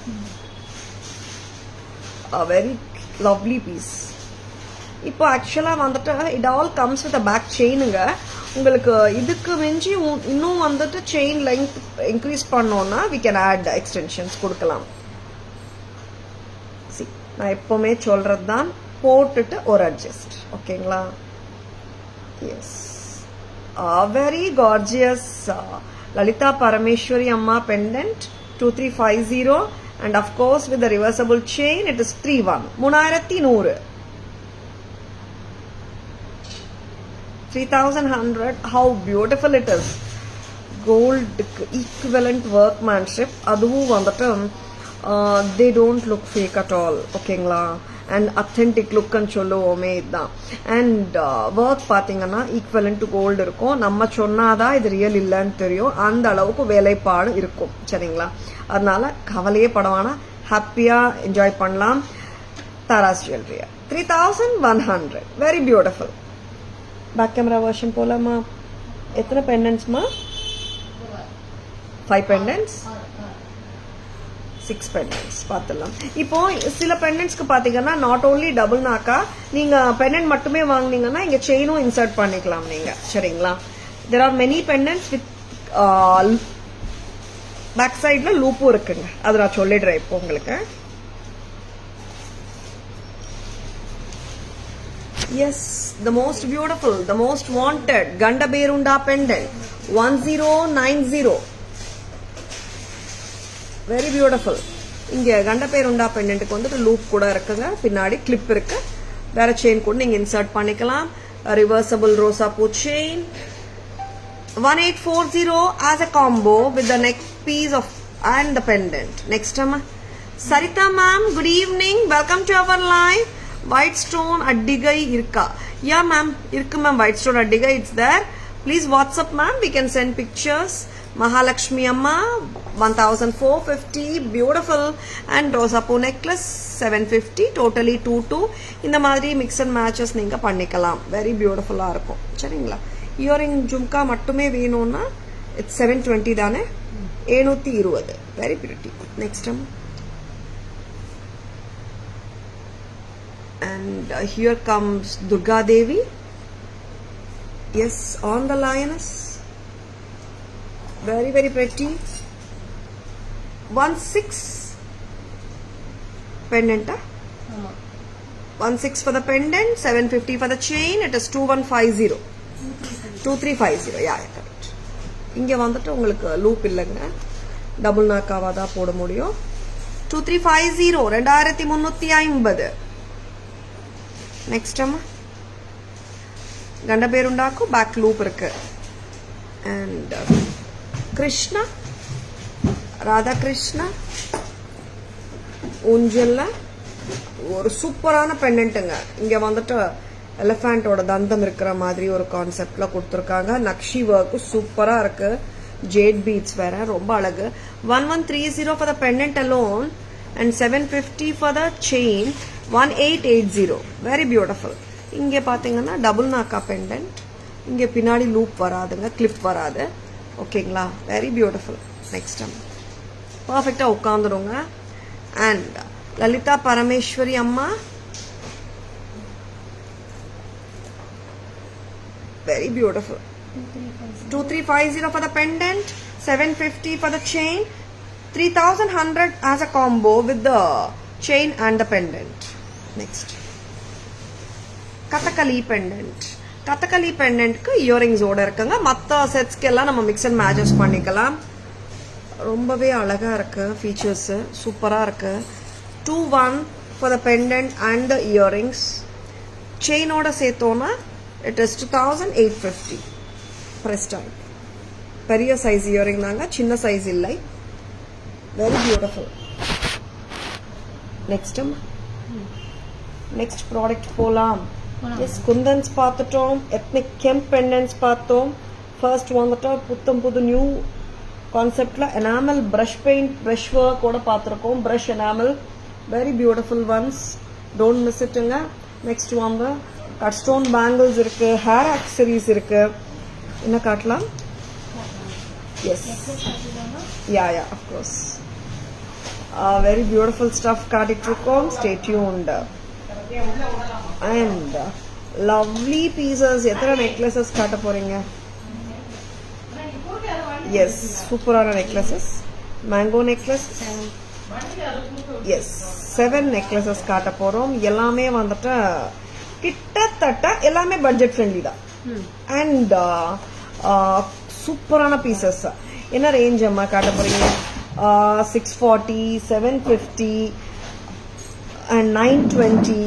A very lovely piece. இப்போ ஆக்சுவலா வந்துட்டு it all comes with back செயினுங்க. உங்களுக்கு இதுக்கு மிஞ்சி இன்னும் வந்துட்டு செயின் லெங்க் இன்க்ரீஸ் பண்ணோம்னா we can add extensions கொடுக்கலாம். நான் எப்பவுமே சொல்றது தான், போட்டுட்டு ஒரு அட்ஜஸ்ட். ஓகேங்களா? Yes, very gorgeous Lalitha Parameswari அம்மா pendant 2350. and of course with the reversible chain it is 31. 3100. 3100. How beautiful it is. Gold equivalent workmanship. அதுவும் வந்துட்டு they don't look fake at all. ஓகேங்களா? and authentic look ன்னு சொல்லுவோமே இதுதான். and work பாத்தீங்கன்னா ஈக்குவலன்ட் டு கோல்டு இருக்கும். நம்ம சொன்னாதான் இது ரியல் இல்லைன்னு தெரியும். அந்த அளவுக்கு வேலைப்பாடு இருக்கும். சரிங்களா? அதனால கவலையே படவானா, ஹாப்பியா என்ஜாய் பண்ணலாம் தாராஸ் ஜுவல்லரியா. 3100. Very beautiful. Back camera version போலாமா? எத்தனை பெண்டன்ட்ஸ்மா? 5 பெண்டன்ட்ஸ், 6 பெண்டன்ட்ஸ் பார்த்துடலாம். இப்போ சில பெண்டன்ட்ஸ்க்கு பாத்தீங்கன்னா நாட் ஓன்லி டபுள் நாக்கா, நீங்க பெண்டன்ட் மட்டுமே வாங்கினீங்கன்னா இங்க செயினும் இன்சர்ட் பண்ணிக்கலாம் நீங்க. சரிங்களா? there are many pendants with back சைட்ல லூப்பும் இருக்குங்க. அது நான் சொல்லிடுறேன் இப்போ உங்களுக்கு. Yes, the most beautiful, the most wanted Ganda Berunda pendant 1090. very beautiful. இங்க கண்ட பேருண்டா பெண்டன்ட்க்கு வந்துட்டு லூப் கூட இருக்குங்க. பின்னாடி கிளிப் இருக்கு. வேற செயின் கூட நீங்க இன்சர்ட் பண்ணிக்கலாம். ரிவர்சபிள் ரோசாப்பூ chain 1840 as a combo with the neck piece of and the pendant. Next time, Sarita ma'am, good evening. Welcome to our live. White stone Addigai irka. Yeah ma'am, irku ma'am, white stone Addigai, it's there. Please WhatsApp ma'am, we can send pictures. Mahalakshmi amma 1450, beautiful. And Rosapo necklace 750, totally 22. இந்த மாதிரி mix and matches நீங்க பண்ணிக்கலாம். very beautiful ஆ இருக்கும். சரிங்களா? இயரிங் ஜும்கா மட்டுமே வேணும்னா it's 720 தானே? 720. very pretty. next time. and here comes Durga Devi. yes, on the lioness. very very pretty. 16 pendant. 16 for the pendant, 750 for the chain. It is 2150. 2350. Yeah, correct. இங்கே வந்துட்டு உங்களுக்கு லூப் இல்லைங்க, டபுள் நாக்காவாக தான் போட முடியும். 2350 2350. நெக்ஸ்ட் அம்மா கண்ட பேருண்டாக்கும் பேக் லூப் இருக்கு. அண்ட் கிருஷ்ணா, ராதா கிருஷ்ணா ஊஞ்சல்ல ஒரு சூப்பரான பெண்டன்ட்டுங்க. இங்க வந்துட்டு எலிஃபண்டோட தந்தம் இருக்கிற மாதிரி ஒரு கான்செப்ட்ல கொடுத்துருக்காங்க. நக்ஷி ஒர்க்கு சூப்பரா இருக்கு. ஜேட் பீட்ஸ் வேற ரொம்ப அழகு. 1130 for the pendant alone and 750 for the chain. 1880. Very beautiful. இங்க பாத்தீங்கன்னா டபுள் நாக்கா பெண்டன்ட். இங்க பின்னாடி லூப் வராதுங்க, கிளிப் வராது. ஓகேங்களா, வெரி பியூட்டிஃபுல். நெக்ஸ்ட் பர்ஃபெக்டா உட்காந்துருங்க. அண்ட் லலிதா பரமேஸ்வரி அம்மா, very beautiful. 2350 for the pendant, 750 for the chain, 3100 as a combo with the chain and the pendant. Next, Kathakali pendant. Kathakali pendant ku earrings oda irukanga. Matta sets ku ella nama mix and matches pannikalam. ரொம்பவே அழகா இருக்கு. ஃபீச்சர்ஸ் சூப்பரா இருக்கு. 21 for the pendant and the earrings. Chain oda சேர்த்தோம்னா it is 2850. press time. பெரிய சைஸ் இயரிங் தாங்க, சின்ன சைஸ் இல்லை. Very beautiful. நெக்ஸ்ட் ப்ராடக்ட் போலாம். எஸ், குந்தன்ஸ் பார்த்துட்டோம். எத்னிக் கெம்ப் பெண்டன்ஸ் பார்த்தோம். ஃபர்ஸ்ட் வந்துட்டு புத்தம் புது நியூ கான்செப்ட்ல enamel brush paint, brush work கூட பார்த்துருக்கோம். Brush enamel very beautiful ones, don't miss இட்டுங்க. நெக்ஸ்ட் வாங்க, கட் ஸ்டோன் பேங்கிள்ஸ் இருக்கு, ஹேர் ஆக்சசரிஸ் இருக்கு. என்ன காட்டலாம்? Yes, ya of course very beautiful stuff காட்டிட்டு இருக்கோம். Stay tuned. And lovely pieces. எத்தனை நெக்லஸஸ் காட்ட போறீங்க? எஸ், சூப்பரான necklaces. Mango necklace. Yes, 7 necklaces காட்ட போறோம். எல்லாமே வந்துட்டு கிட்டத்தட்ட எல்லாமே பட்ஜெட் ஃப்ரெண்ட்லி தான். அண்ட் சூப்பரான பீசஸ். என்ன ரேஞ்ச் அம்மா காட்ட போறீங்க? 640, 750 and 920,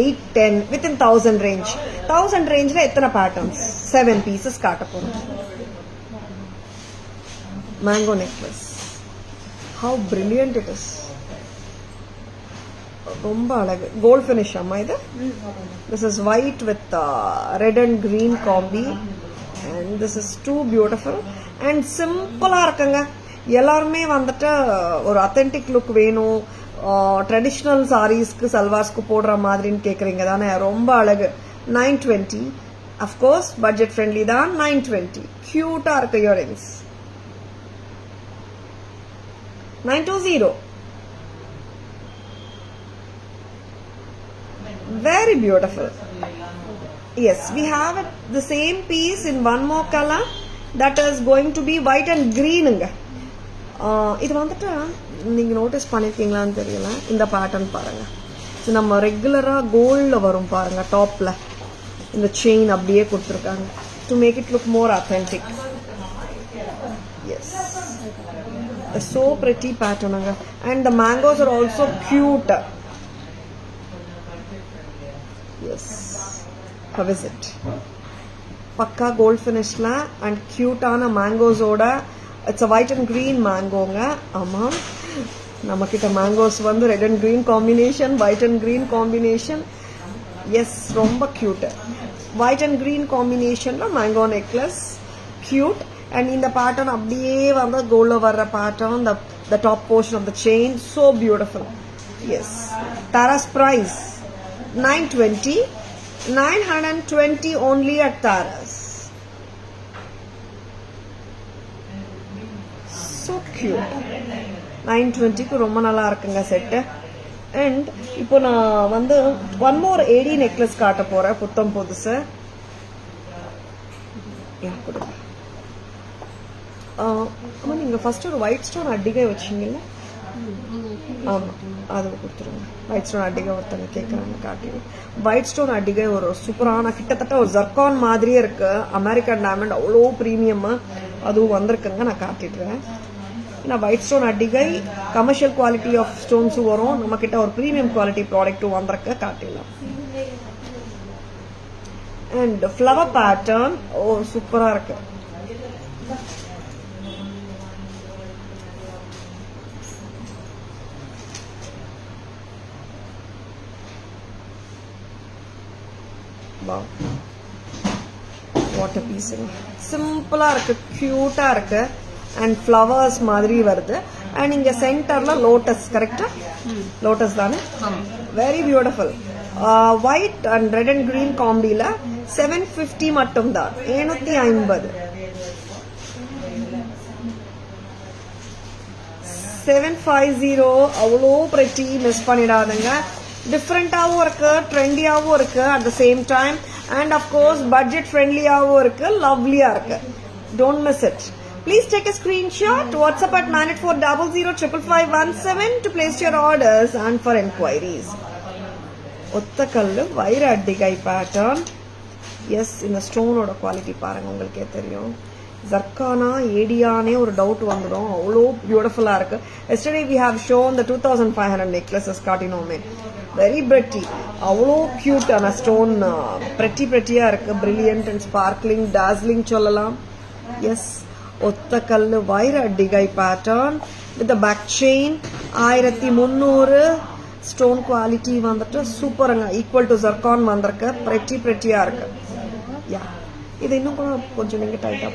810 within 1000 range. 1000 rangeல எத்தனை பேட்டர்ன்ஸ்? 7 பீசஸ் காட்ட போறோம். Mango necklace, how brilliant it is. ரொம்ப அழகு. கோல்ட் ஃபினிஷ் அம்மா இது. This is white with red and green combi. And this is too beautiful and சிம்பிளா இருக்குங்க. எல்லாருமே வந்துட்டு ஒரு அத்தென்டிக் லுக் வேணும், ட்ரெடிஷ்னல் சாரீஸ்க்கு சல்வார்ஸ்க்கு போடுற மாதிரின்னு கேக்குறீங்க தானே? ரொம்ப அழகு. 920. அஃப்கோர்ஸ் பட்ஜெட் ஃப்ரெண்ட்லி தான். 920. கியூட்டா இருக்கு earrings. 920. Very beautiful. Yes, we have it, the same piece in one more color that is going to be white and green. இது வந்துட்டு நீங்க நோட்டீஸ் பண்ணிருக்கீங்களான்னு தெரியல. இந்த பேட்டர்ன் பாருங்க. நம்ம ரெகுலரா கோல்ட்ல வரும் பாருங்க. டாப்ல இந்த செயின் அப்படியே கொடுத்துருக்காங்க to make it look more authentic. Yes, so pretty pattern. And the mangoes are also cute. Yes, how is it? Pakka gold finishல and cute ஆன mangoes ஓட. It's a white and green mangoங்க. ஆமா, நம்ம கிட்ட mangoes வந்து red and green combination, white and green combination. Yes, ரொம்ப cute. White and green combinationல mango necklace, cute. And in the pattern அப்படியே வந்து gold வர்ற pattern, the top portion of the chain, so beautiful. Yes, Tara's price 920. 920 only at Tara's. So cute. 920க்கு ரொம்ப நல்லா இருக்குங்க செட். அண்ட் இப்போ நான் வந்து ஒன் மோர் ஏடி நெக்லஸ் காட்ட போறேன், புத்தம் புதுசு. நீங்க ஃபர்ஸ்ட் ஒரு ஒயிட் ஸ்டோன் அடிகை வச்சீங்கல்ல, ஆமாம் அது கொடுத்துருங்க. ஒயிட் ஸ்டோன் அடிகை ஒருத்தங்க கேட்குறாங்க காட்டி. ஒயிட் ஸ்டோன் அடிகை ஒரு சூப்பரான கிட்டத்தட்ட ஒரு ஜர்கான் மாதிரியே இருக்கு. அமெரிக்கன் டைமண்ட் அவ்வளோ ப்ரீமியமாக அதுவும் வந்திருக்குங்க. நான் காட்டிடுறேன். ஏன்னா ஒயிட் ஸ்டோன் அடிகை கமர்ஷியல் குவாலிட்டி ஆஃப் ஸ்டோன்ஸும் வரும், நம்மக்கிட்ட ஒரு ப்ரீமியம் குவாலிட்டி ப்ராடக்ட்டும் வந்திருக்க காட்டிடலாம். அண்ட் ஃப்ளவர் பேட்டர்ன் ஓ சூப்பராக இருக்கு. வாட்டர் பீஸ் சிம்பிளா இருக்கு, கியூட்டா இருக்கு அண்ட் ஃப்ளவர்ஸ் மாதிரி வருது. அண்ட் இங்க சென்டர்ல லோட்டஸ், கரெக்டா? லோட்டஸ் தானே? Very beautiful. White and red and green காம்பில 750 மட்டும் தான், 750. 750 அவ்வளோ பிரெட்டி, மிஸ் பண்ணிடாதுங்க. டிஃப்ரெண்டாகவும் இருக்கு, ட்ரெண்டியாகவும் இருக்கு at the same time. And of course budget ஃப்ரெண்ட்லியாகவும் இருக்கு, லவ்லியா இருக்கு. Don't miss it. Please take a screenshot. WhatsApp at 9840055517 to place your orders and for enquiries. ஒத்தக்கல்லு வைர அட்டிகை பேட்டர்ன். எஸ், இந்த ஸ்டோனோட குவாலிட்டி பாருங்க, உங்களுக்கே தெரியும். ஜர்கானா ஏடியானே ஒரு டவுட் வந்துடும், அவ்வளோ பியூட்டிஃபுல்லா இருக்கு. Yesterday we have shown the 2500 necklaces காட்டினோமே, வெரி பிரெட்டி, அவ்வளோ கியூட்டான ஸ்டோன், பிரெட்டியா இருக்கு. பிரில்லியன்ட் அண்ட் ஸ்பார்க்லிங், டாஸ்லிங் சொல்லலாம். எஸ், ஒத்தக்கல்லு வைர அட்டிகை pattern with back chain 1300. Stone quality வந்துட்டு சூப்பருங்க, ஈக்குவல் டு ஜர்கான் வந்திருக்கு. பிரெட்டியா இருக்கு. யா, இது இன்னும் கூட கொஞ்சம் நீங்க டைட்டா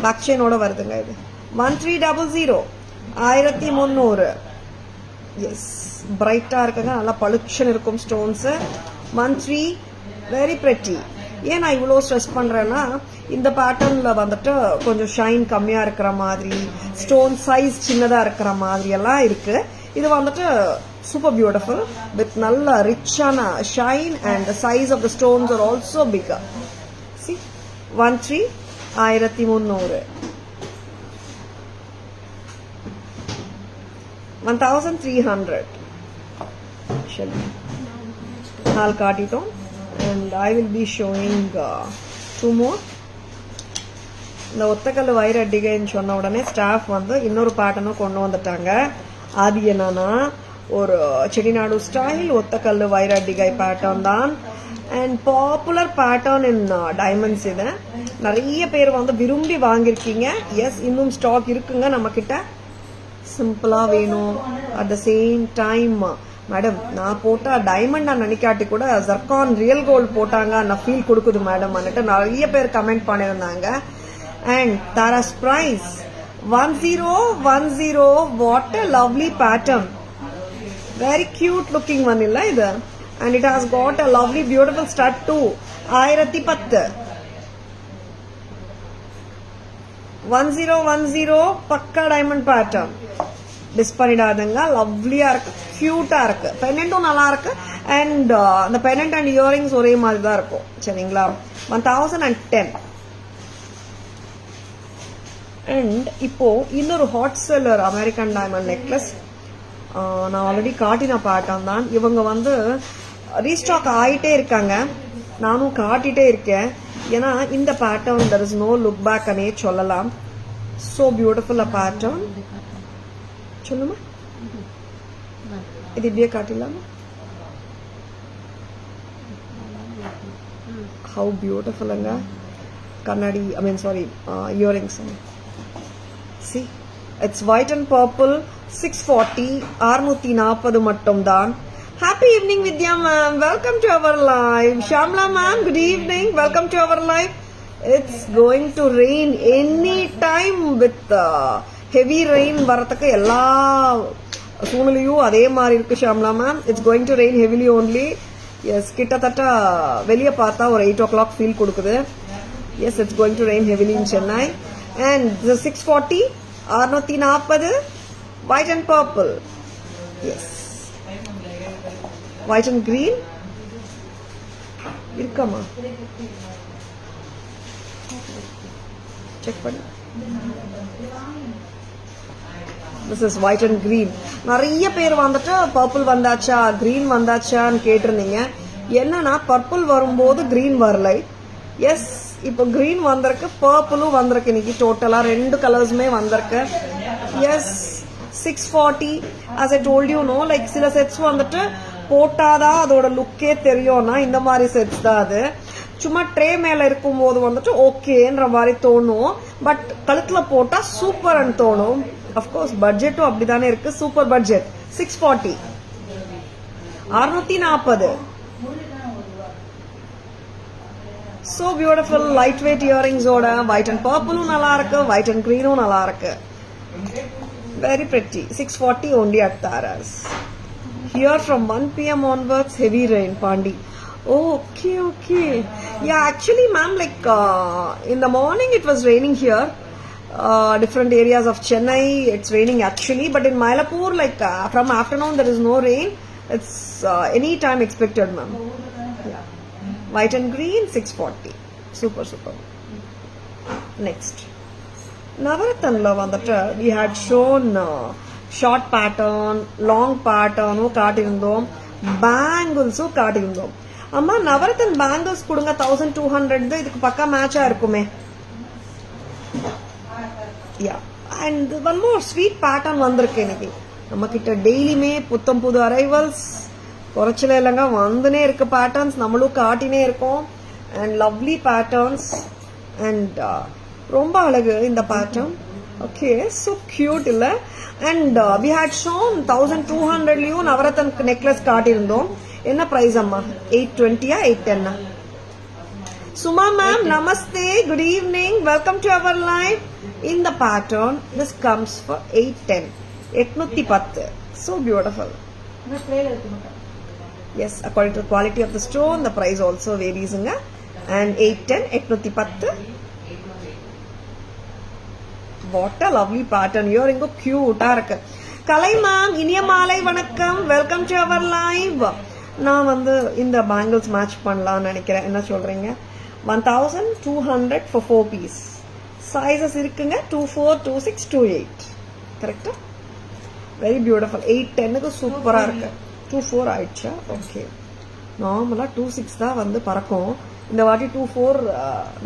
பேக் செயினோட வருதுங்க. இது 1300, 1300. எஸ், பிரைட்டா இருக்குங்க, நல்லா பளிச்சுன்னு இருக்கும் ஸ்டோன்ஸ். 13, very pretty. ஏன் நான் இவ்வளோ ஸ்ட்ரெஸ் பண்றேன்னா, இந்த பேட்டர்ன்ல வந்துட்டு கொஞ்சம் ஷைன் கம்மியா இருக்கிற மாதிரி, ஸ்டோன் சைஸ் சின்னதா இருக்கிற மாதிரி எல்லாம் இருக்கு. இது வந்துட்டு சூப்பர் பியூட்டிஃபுல் வித் நல்ல ரிச்சான shine and the size of the stones are also bigger. See, 13, 1300. 1300. நாலு காட்டிட்டோம். And I will be showing 2 more. இந்த ஒத்தக்கல்லு வைர அட்டிகைன்னு சொன்ன உடனே ஸ்டாஃப் வந்து இன்னொரு பேட்டர்னும் கொண்டு வந்துட்டாங்க. அது என்னன்னா, ஒரு செட்டிநாடு ஸ்டைல் ஒத்தக்கல்லு வைர அட்டிகை பேட்டர்ன் தான். And popular pattern in diamonds. இது நிறைய பேர் வந்து விரும்பி வாங்கியிருக்கீங்க. எஸ், இன்னும் ஸ்டாக் இருக்குங்க நம்ம கிட்ட. சிம்பிளா வேணும், at the same time madam நான் போட்டா டைமண்ட் நான் நினைக்காட்டி கூட ஜர்கான் ரியல் கோல்டு போட்டாங்க நான் ஃபீல் கொடுக்குது மேடம் அன்னிட்டு நிறைய பேர் கமெண்ட் பண்ணியிருந்தாங்க. And Tara's price 1010. What a lovely pattern, very cute looking one illa idu. And it has got a lovely beautiful stud too. 1010. 1010 பக்கா டைமண்ட் பேட்டர்ன். மிஸ் பண்ணிடாதுங்க, லவ்லியா இருக்கு, கியூட்டா இருக்கு. பெனண்டும் நல்லா இருக்கு. அண்ட் அந்த பெனண்ட் அண்ட் இயரிங்ஸ் ஒரே மாதிரி தான் இருக்கும். சரிங்களா? 1010. அண்ட் இப்போ இன்னொரு hot seller American diamond necklace நான் ஆல்ரெடி காட்டின பேட்டர்ன் தான். இவங்க வந்து ரீஸ்டாக் ஆகிட்டே இருக்காங்க, நானும் காட்டிட்டே இருக்கேன். ஏன்னா இந்த pattern there is no look back அனே சொல்லலாம். so beautiful a pattern. சொல்லுமா, இது இப்படியே காட்டிடலாமா? how beautiful அங்க கண்ணாடி, I mean sorry, earrings. see, it's white and purple. 640, 640 மட்டும் தான். Happy evening Vidya ma'am, welcome to our live. Shamla ma'am, good evening, welcome to our live. It's going to rain any time with heavy rain வரதுக்கு எல்லா சூழ்நிலையும் அதே மாதிரி இருக்கு Shamla ma'am. It's going to rain heavily only. Yes, கிட்டத்தட்ட வெளியே பார்த்தா ஒரு 8 o'clock ஃபீல் கொடுக்குது. Yes, it's going to rain heavily in Chennai. And 640, 640, white and purple. Yes, white and green இருக்கமா, செக் பண்ணு. This is white and green. நிறைய பேர் வந்துட்டு பர்பிள் வந்தாச்சா கிரீன் வந்தாச்சான்னு கேட்டிருந்தீங்க. என்னன்னா பர்பிள் வரும்போது கிரீன் வரல. எஸ், இப்போ கிரீன் வந்திருக்கு, பர்பிளும் வந்திருக்கு. இன்னைக்கு டோட்டலா 2 கலர்ஸுமே வந்திருக்கு. Yes, 640. as I told you, no, like சில செட்ஸ் வந்துட்டு போட்டாதான் அதோட லுக்கே தெரியும்னா இந்த மாதிரி செட்ஸ் தான் அது. சும்மா ட்ரே மேல இருக்கும் போது வந்துட்டு ஓகேன்ற மாதிரி தோணும், பட் கழுத்துல போட்டா சூப்பர்னு தோணும். அஃப்கோர்ஸ் பட்ஜெட்டும் அப்படிதானே இருக்கு. Super budget 640, 640. So beautiful lightweight earrings oda white and purple nalla irukku, white and green nalla irukku. Very pretty. 640 only at Tara's. Here from 1 p.m. onwards heavy rain, Pandi. Oh, okay. Yeah, actually ma'am, like in the morning it was raining here. Different areas of Chennai it's raining actually, but in Mylapore like from afternoon there is no rain. It's any time expected, ma'am. Yeah. White and green 640. Super. Next, Navarathanla vandattu we had shown short pattern, long pattern காட்டிருந்தோம், bangles காட்டிருந்தோம். அம்மா நவரத்தன் bangles கொடுங்க 1200. இதுக்கு பக்கா மேட்சா இருக்குமே. Yeah, and one more sweet pattern வந்திருக்கு இன்னைக்கு நம்ம கிட்ட. டெய்லியுமே புத்தம் புது அரைவல்ஸ் குறைச்சல இல்லைங்க, வந்துனே இருக்கு பேட்டர்ன்ஸ், நம்மளும் காட்டினே இருக்கோம். அண்ட் லவ்லி பேட்டர்ன்ஸ் அண்ட் ரொம்ப அழகு இந்த பேட்டர்ன். ஓகே, so cute இல்ல. அண்ட் we had shown 1200லயும் நவரத்தன் நெக்லஸ் காட்டியிருந்தோம். என்ன பிரைஸ் அம்மா? 820 810? Suma ma'am, namaste, good evening, welcome to our live. In the pattern, this comes for 810. 810. So beautiful. Yes, according to the quality of the stone, the price also varies. And 810, 810. What a lovely pattern. You're in cute. Kalai ma'am, இனிய மாலை வணக்கம், welcome to our live. நான் வந்து இந்த பேங்கிள்ஸ் மேட்ச் பண்ணலாம்னு நினைக்கிறேன். என்ன சொல்றீங்க? 1200 for 4 piece. Sizes இருக்குங்க 24, 26, 28. கரெக்டா? Very beautiful. 810க்கு சூப்பரா இருக்கு. 24 ஆயிடுச்சா? ஓகே. நார்மலா 26 தான் வந்து பறக்கும். இந்த வாட்டி 24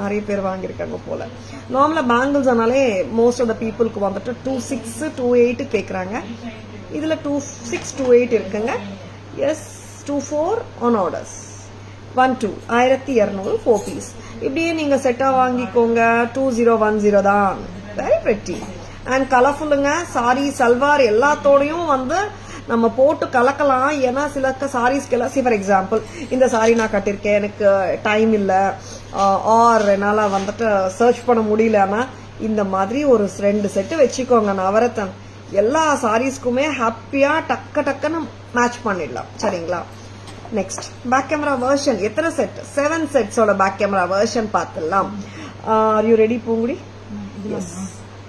நிறைய பேர் வாங்கியிருக்காங்க போல. நார்மலா பேங்கிள்ஸ் ஆனாலே மோஸ்ட் ஆஃப் த பீப்புளுக்கு வந்துட்டு 26, 28 கேட்குறாங்க. இதுல 26, 28 இருக்குங்க. Yes, 24 on orders. 12 1200 4 piece. இப்படியே நீங்க செட்டா வாங்கிக்கோங்க. 2010 தான். வெரி பிரிட்டி அண்ட் கலர்ஃபுல்லுங்க. சாரி சல்வார் எல்லாத்தோடையும் வந்து நம்ம போட்டு கலக்கலாம். ஏன்னா சில சாரீஸ்க்கெல்லாம் ஃபார் எக்ஸாம்பிள் இந்த சாரி நான் கட்டிருக்கேன், எனக்கு டைம் இல்லை, ஆர் என்னால வந்துட்டு சர்ச் பண்ண முடியலன்னா இந்த மாதிரி ஒரு 2 செட்டு வச்சுக்கோங்க. நவரத்தன் எல்லா சாரீஸ்க்குமே ஹாப்பியா டக்குன்னு மேட்ச் பண்ணிடலாம். சரிங்களா? Next back camera version. எத்தனை செட்? 7 செட்ஸோட பேக் கேமரா வெர்ஷன் பார்த்துடலாம். Are you ready Poongudi? Yes,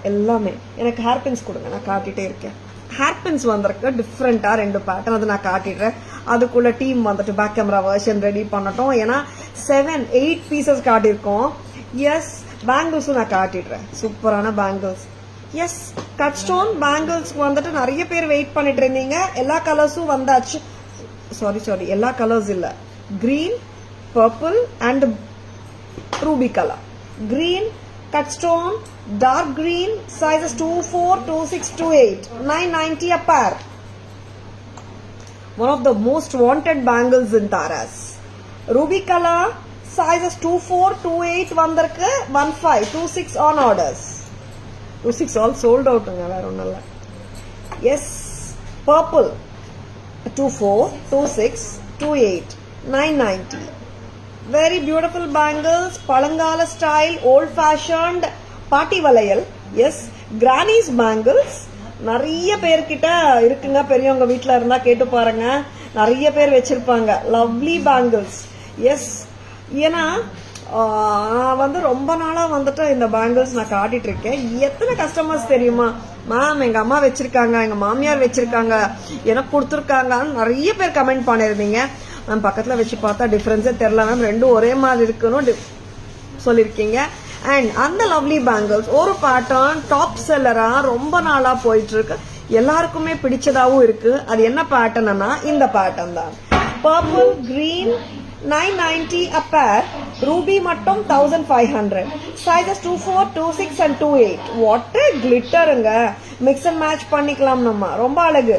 எல்லாமே. எனக்கு ஹேர் பின்ஸ் கொடுங்க, நான் காட்டிட்டே இருக்கேன். ஹேர் பின்ஸ் வந்திருக்கு டிஃப்ரெண்டா 2 பேட்டர்ன், அது நான் காட்டிடுறேன். அதுக்குள்ள டீம் வந்துட்டு பேக் கேமரா வெர்ஷன் ரெடி பண்ணட்டும். ஏன்னா 7, 8 பீசஸ் காட்டியிருக்கோம். எஸ், பேங்கிள்ஸும் நான் காட்டிடுறேன். சூப்பரான bangles. Yes, cut stone bangles வந்துட்டு நிறைய பேர் வெயிட் பண்ணிட்டு இருந்தீங்க. எல்லா கலர்ஸும் வந்தாச்சு. சாரி எல்லா கலர்ஸ் இல்ல. Green, purple and Ruby colour. Green, cut stone, dark green, sizes 24, 26, 28, 990 a pair. One of the most wanted bangles in Tara's. Ruby color, sizes 24, 28 vandirukku, 15, 26 on orders. 26 all sold out nga, vera onnilla. Yes, purple, 24, 26, 28, 990. Very beautiful bangles, Palangala style, old fashioned, party valayal. Yes, granny's bangles. நிறைய பேர்கிட்ட இருக்குங்க. பெரியவங்க வீட்டுல இருந்தா கேட்டு பாருங்க, நிறைய பேர் வச்சிருப்பாங்க லவ்லி பேங்கிள்ஸ். எஸ், ஏன்னா நான் வந்து ரொம்ப நாளா வந்துட்டு இந்த பேங்கிள்ஸ் நான் காட்டிட்டு இருக்கேன். எத்தனை கஸ்டமர்ஸ் தெரியுமா? மேம் எங்க அம்மா வச்சிருக்காங்க, எங்க மாமியார் வச்சிருக்காங்க, எனக்கு கொடுத்துருக்காங்கன்னு நிறைய பேர் கமெண்ட் பண்ணிருந்தீங்க. மேம் பக்கத்துல வச்சு பார்த்தா டிஃபரன்ஸே தெரியல மேம், ரெண்டும் ஒரே மாதிரி இருக்குன்னு சொல்லிருக்கீங்க. அண்ட் அந்த லவ்லி பேங்கிள்ஸ் ஒரு பேட்டர்ன் டாப் செல்லரா ரொம்ப நாளா போயிட்டு இருக்கு. எல்லாருக்குமே பிடிச்சதாவும் இருக்கு. அது என்ன பேட்டர்ன்னா இந்த பேட்டர்ன் தான். Purple green 990 a pair. Ruby மட்டும் 1500. Sizes 24, 26 and 28. What a glitterங்க. Mix and match பண்ணிக்கலாம் நம்ம. ரொம்ப அழகு.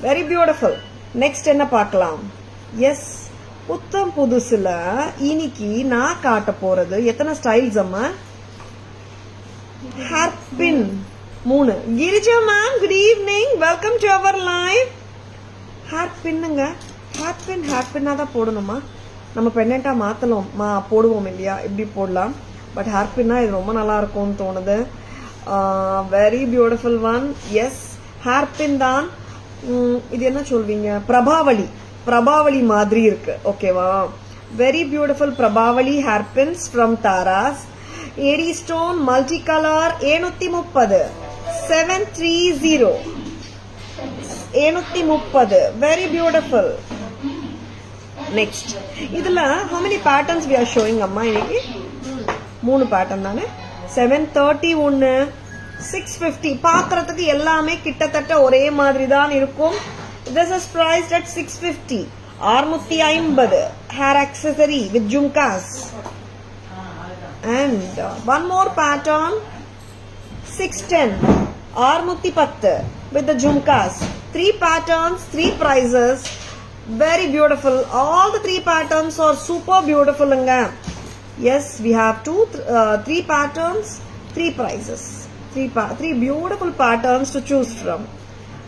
Very beautiful. Next என்ன பார்க்கலாம்? எஸ், புத்தம் புதுசுல இன்னைக்கு நான் காட்ட போறது எத்தனை ஸ்டைல்ஸ் அம்மா? Hair pin 3. Girija ma'am, good evening, welcome to our live. Hair பின்னுங்க. ஹேர் பின்னா தான் போடணுமா? நம்ம பெண்டா மாத்தலாம் போடுவோம் இல்லையா, இப்படி போடலாம். பட் ஹேர் பின்னா இது ரொம்ப நல்லா இருக்கும்னு தோணுது. Very beautiful one. Yes, hair pin தான். இது என்ன சொல்வீங்க? பிரபாவளி மாதிரி இருக்கு. ஓகேவா? Very beautiful Prabhavali hair pins from Tara's. AD stone multi colour 730 730 730. Very beautiful. Next இதுல how many patterns we are showing அம்மா? இன்னைக்கு 3 பேட்டர்ன் தானே. 730 ஒன்னு, 650. பாக்குறதுக்கு எல்லாமே கிட்டத்தட்ட ஒரே மாதிரி தான் இருக்கும். This is priced at 650. 650 hair accessory with jhumkas. And one more pattern 610 610 with the jhumkas. 3 patterns, 3 prices. Very beautiful. All the 3 patterns are super beautiful. Yes, we have 3 patterns, 3 prices. 3 beautiful patterns to choose from.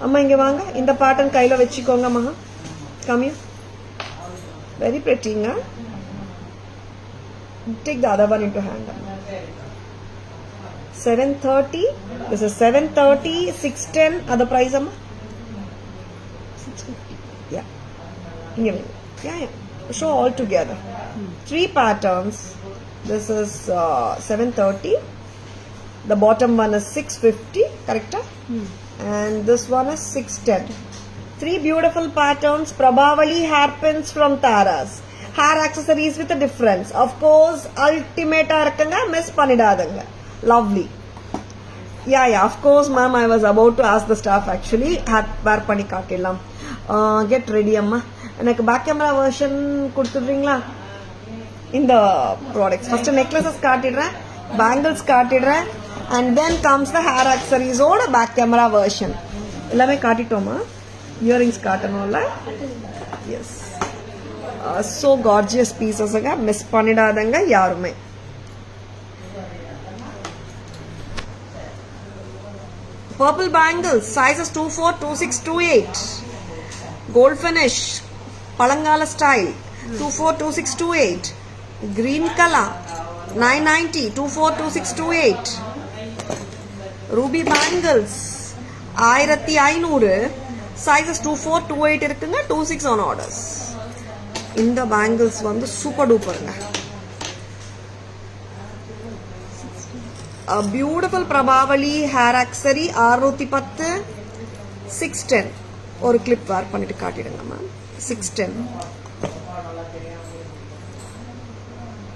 அம்மா இங்க வாங்க, இந்த பேட்டர்ன் கையில வச்சுக்கோங்க அம்மா. Come here. Very prettyங்க. Take the other one into hand. 730. This is 730, 610. Other price amma? 650. Yeah. Yeah. Show all together. 3 patterns. This is 730. The bottom one is 650. Correct? And this one is 610. 3 beautiful patterns. Prabhavali hairpins from Taras. Hair accessories with a difference. Of course, ultimate irukanga, miss pannidadanga. Lovely. Yeah, of course, ma'am. I was about to ask the staff actually. Wear panni kaatidalam. Get ready, amma. எனக்கு பேக் கேமரா வெர்ஷன் கொடுத்துடுறீங்களா? இந்த ப்ராடக்ட்ஸ் ஃபர்ஸ்ட் நெக்லஸஸ் காட்டிடுறேன், பேங்கிள்ஸ் காட்டிடுறேன், and then comes the hair accessories ஓட பேக் கேமரா வெர்ஷன். எல்லாமே காட்டிட்டோமா? இயரிங்ஸ் காட்டணும்ல? எஸ். so gorgeous pieces மிஸ் பண்ணிடாதங்க யாருமே. Purple bangles sizes 24, 26, 28. Gold finish Palangala style 24, 26, 28. Green color 990, 24, 26, 28. Ruby bangles 1500 sizes 24, 28 இருக்குங்க. 26 on orders. இந்த பேங்கிள்ஸ் வந்து சூப்பர் டூப்பருங்க. Beautiful Prabhavali hair accessory 610 610. ஒரு கிளிப் வேர் பண்ணிட்டு காட்டிடுங்க மேம். 610.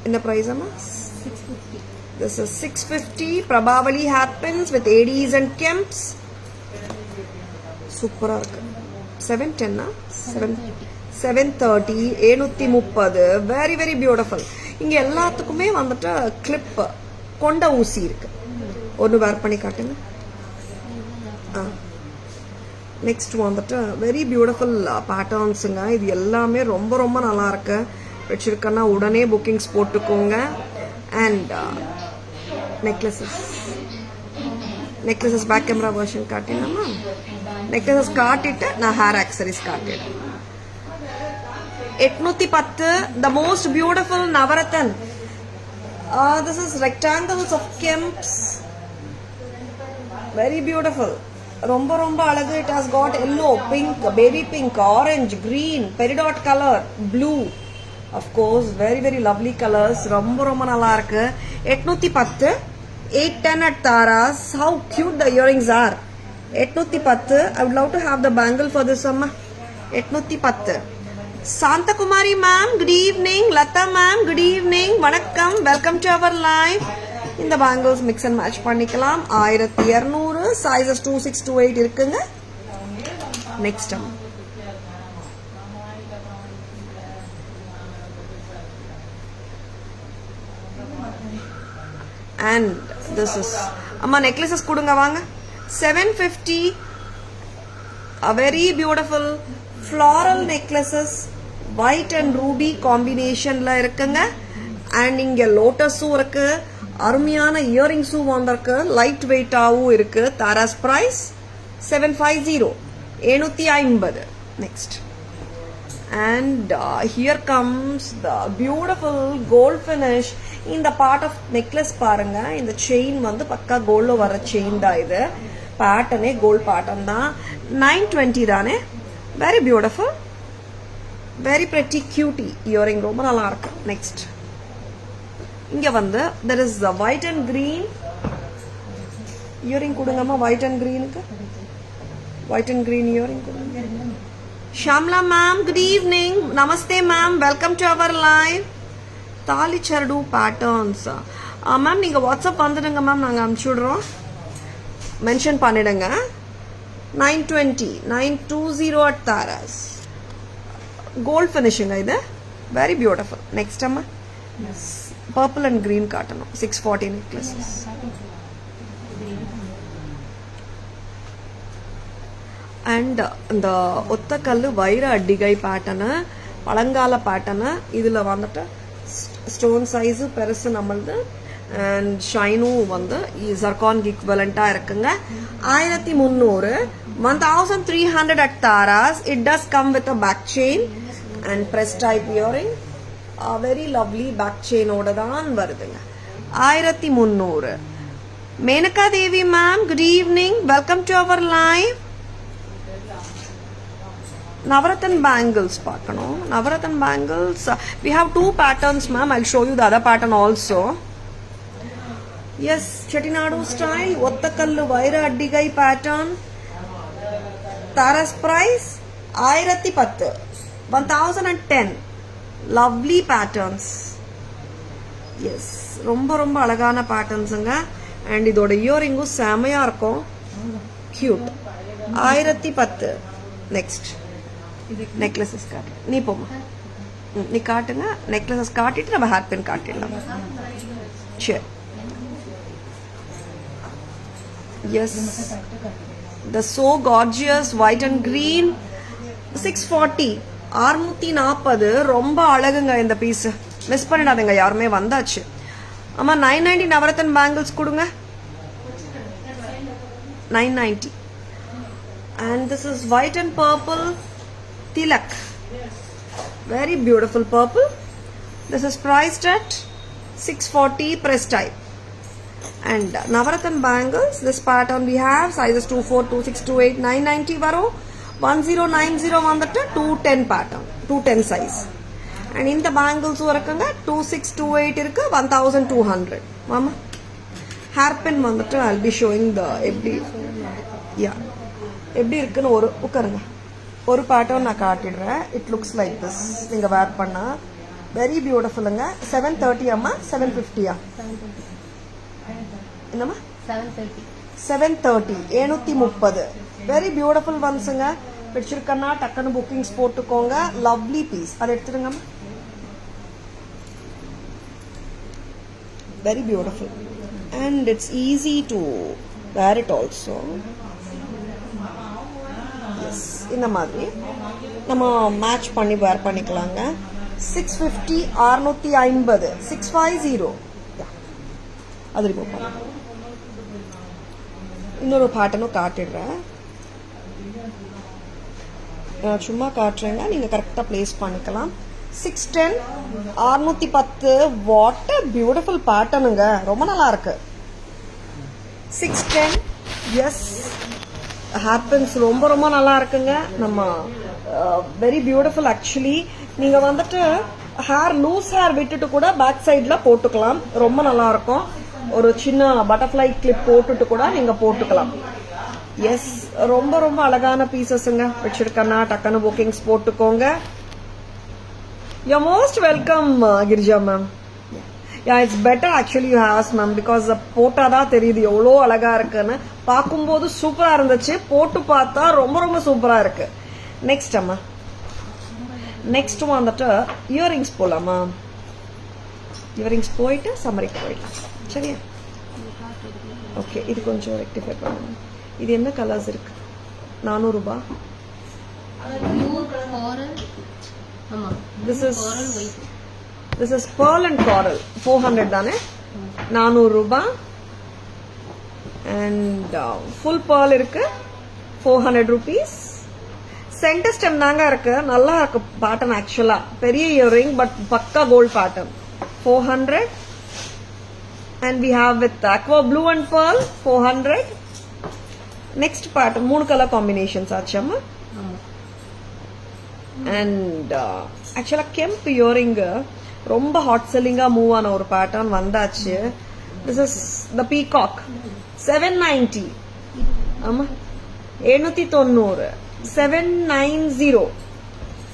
இந்த பிரைஸ் அம்மா 650. This is 650 Prabhavali hairpins with ADs and Kemps. சூப்பரா இருக்கு. 710 730 730. Very very beautiful. இங்க எல்லாத்துக்குமே வந்துட்டு கிளிப் கொண்ட ஊசி இருக்கு. ஒன்று வேர் பண்ணி காட்டுங்க. நெக்ஸ்ட் வந்துட்டு வெரி பியூட்டிஃபுல் பேட்டர்ன்ஸுங்க. இது எல்லாமே ரொம்ப ரொம்ப நல்லா இருக்கு. வச்சிருக்கேன்னா உடனே புக்கிங்ஸ் போட்டுக்கோங்க. And necklaces back camera version காட்டினோமா? நெக்லஸஸ் காட்டிட்டு நான் ஹேர் ஆக்சரிஸ் காட்டிடுறேன். 810 the most beautiful Navaratan. This is rectangles of Kemps. Very beautiful. ரொம்ப ரொம்ப அழகு. It has got yellow, pink, baby pink, orange, green, peridot color, blue. Of course, very very lovely colors. ரொம்ப ரொம்ப நல்லா இருக்கு. 810 810 at Taras. How cute the earrings are. 810. I would love to have the bangle for this amma. 810. Santa Kumari ma'am, good evening. Lata ma'am, good evening. Vanakkam, welcome to our live. இந்த பேங்கிள்ஸ் மிக்ஸ் அண்ட் மேட்ச் பண்ணிக்கலாம். 1200 சைஸஸ் 26 to 8 இருக்குங்க. next and this is amma necklaces kudunga vaanga 750 a very beautiful floral necklaces white and ruby combination la irukanga and inga lotus irukku arumiyana earrings vandirukku light weight avu irukku Tara's price 750 750 next and here comes the beautiful gold finish in the part of necklace பாருங்க இந்த chain வந்து பக்கா கோல்ட்ல வர chain தான் இது pattern gold pattern தான் 920 தானே very beautiful very pretty cutie earring ரொம்ப நல்லா இருக்கு next இங்க வந்து there is the white and green earring கொடுங்கம்மா white and green க்கு white and green earring கொடுங்க Shamla ma'am good evening namaste ma'am welcome to our live தாலி சரடு பேட்டர்ன்ஸ் மேம் நீங்கள் வாட்ஸ்அப் வந்துடுங்க மேம் நாங்கள் அனுப்பிச்சுடுறோம் மென்ஷன் பண்ணிடுங்க 920 at Tara's கோல்ட் ஃபினிஷிங்க இது வெரி பியூட்டிஃபுல் நெக்ஸ்ட் அம்மா பர்பிள் அண்ட் க்ரீன் காட்டணும் 640 நெக்லஸஸ் அண்ட் இந்த ஒத்தக்கல் வைர அடிகை பேட்டர்னு பழங்கால பேட்டர்னு இதில் வந்துட்டு ஸ்டோன் சைஸு பெருசு நம்மளது அண்ட் ஷைனும் வந்து ஜர்கான் ஈக்குவலண்ட்டாக இருக்குங்க 1300 1300 at Tara's it does come with a back chain and press type earring very lovely back chain ஓட தான் வருதுங்க 1300 Menaka Devi ma'am good evening welcome to our live Navarathan bangles பார்க்கணும் Navarathan bangles we have two patterns ma'am I'll show you the other pattern also yes Chettinadu style ஒத்தக்கல்லு வைர அடிகை pattern Tara's price 1010 1010 lovely patterns yes ரொம்ப ரொம்ப அழகான patternsங்க and இதோட இயரிங்கும் செமையா இருக்கும் cute 1010 next necklaces காட்டு நீ போமா நீ காட்டுங்க necklaces காட்டிட்டு நம்ம ஹேர் பின் காட்டிடலாம் சரி yes the so gorgeous white and green 640 640 ரொம்ப அழகுங்க இந்த பீஸ் மிஸ் பண்ணிடாதீங்க யாருமே வந்தாச்சு அம்மா 990 நவரத்தன் பேங்கிள்ஸ் கொடுங்க 990 and this is white and purple Tilak very beautiful purple this is priced at 640 press type and Navarathan bangles this pattern we have sizes 24 26 28 990 varo 1090 vandata 210 pattern 210 size and in the bangles varukanga 2628 irukku 1200 mama hairpin vandata I'll be showing the FD yeah FD irukku oru ukkarunga ஒரு பேட்டர்ன் நான் காட்டிடுறேன் இட் லுக்ஸ் லைக் திஸ் நீங்கள் வேர் பண்ணால் வெரி பியூட்டிஃபுல்லுங்க 730 அம்மா 750 என்னம்மா 730 730 வெரி பியூட்டிஃபுல் ஒன்ஸுங்க பிடிச்சிருக்கன்னா டக்குன்னு புக்கிங்ஸ் போட்டுக்கோங்க லவ்லி பீஸ் அதை எடுத்துடுங்கம்மா very beautiful and it's easy to wear it also இந்த மாதிரி நம்ம மேட்ச் பண்ணி வேர் பண்ணிக்கலாங்க 650 650 650 அது இன்னொரு பேட்டர்னும் காட்டிடுறேன் சும்மா காட்டுறேங்க நீங்க கரெக்டா பிளேஸ் பண்ணிக்கலாம் 610 610 வாட் அ பியூட்டிஃபுல் பேட்டர்னுங்க ரொம்ப நல்லா இருக்கு 610 எஸ் ஹேர்பின்ஸ் ரொம்ப ரொம்ப நல்லா இருக்குங்க நம்ம வெரி பியூட்டிஃபுல் ஆக்சுவலி நீங்கள் வந்துட்டு ஹேர் லூஸ் ஹேர் விட்டுட்டு கூட பேக் சைடில் போட்டுக்கலாம் ரொம்ப நல்லா இருக்கும் ஒரு சின்ன பட்டர்ஃப்ளை கிளிப் போட்டுட்டு கூட நீங்கள் போட்டுக்கலாம் எஸ் ரொம்ப ரொம்ப அழகான பீசஸுங்க வச்சிருக்கேன்னா டக்குன்னு புக்கிங்ஸ் போட்டுக்கோங்க you most welcome Girija ma'am Yeah, it's better actually you ask ma'am because போட்டாதான் தெரியுது எவ்வளோ அழகா இருக்குன்னு. பார்க்கும்போது சூப்பரா இருந்துச்சு, போட்டு பார்த்தா ரொம்ப ரொம்ப சூப்பரா இருக்கு. நெக்ஸ்ட் அம்மா, நெக்ஸ்ட் வந்துட்டு இயரிங்ஸ் போலாமா? இயரிங்ஸ் போயிட்டு சம்மரிக்கு போயிடலாம். சரியா? ஓகே, இது கொஞ்சம் ரெக்டிஃபை பண்ணுங்க. இது என்ன கலர்ஸ் இருக்கு? 400 ரூபாய். This is pearl and coral 400 தானே? 400 ரூபாய். and full pearl இருக்கு 400 rupees. சென்டர் ஸ்டெம் தாங்க இருக்கு, நல்லா இருக்கு பேட்டர்ன். ஆக்சுவலா பெரிய இயரிங் பட் பக்கா gold pattern 400. and we have with aqua blue and pearl 400. next pattern 3 color combinations ஆச்சம்மா. and actually kemp earring ரொம்ப ஹாட் செல்லிங்கா மூவ் ஆன ஒரு பேட்டர்ன் வந்தாச்சு. this is the peacock 790. ஆமா 790 790.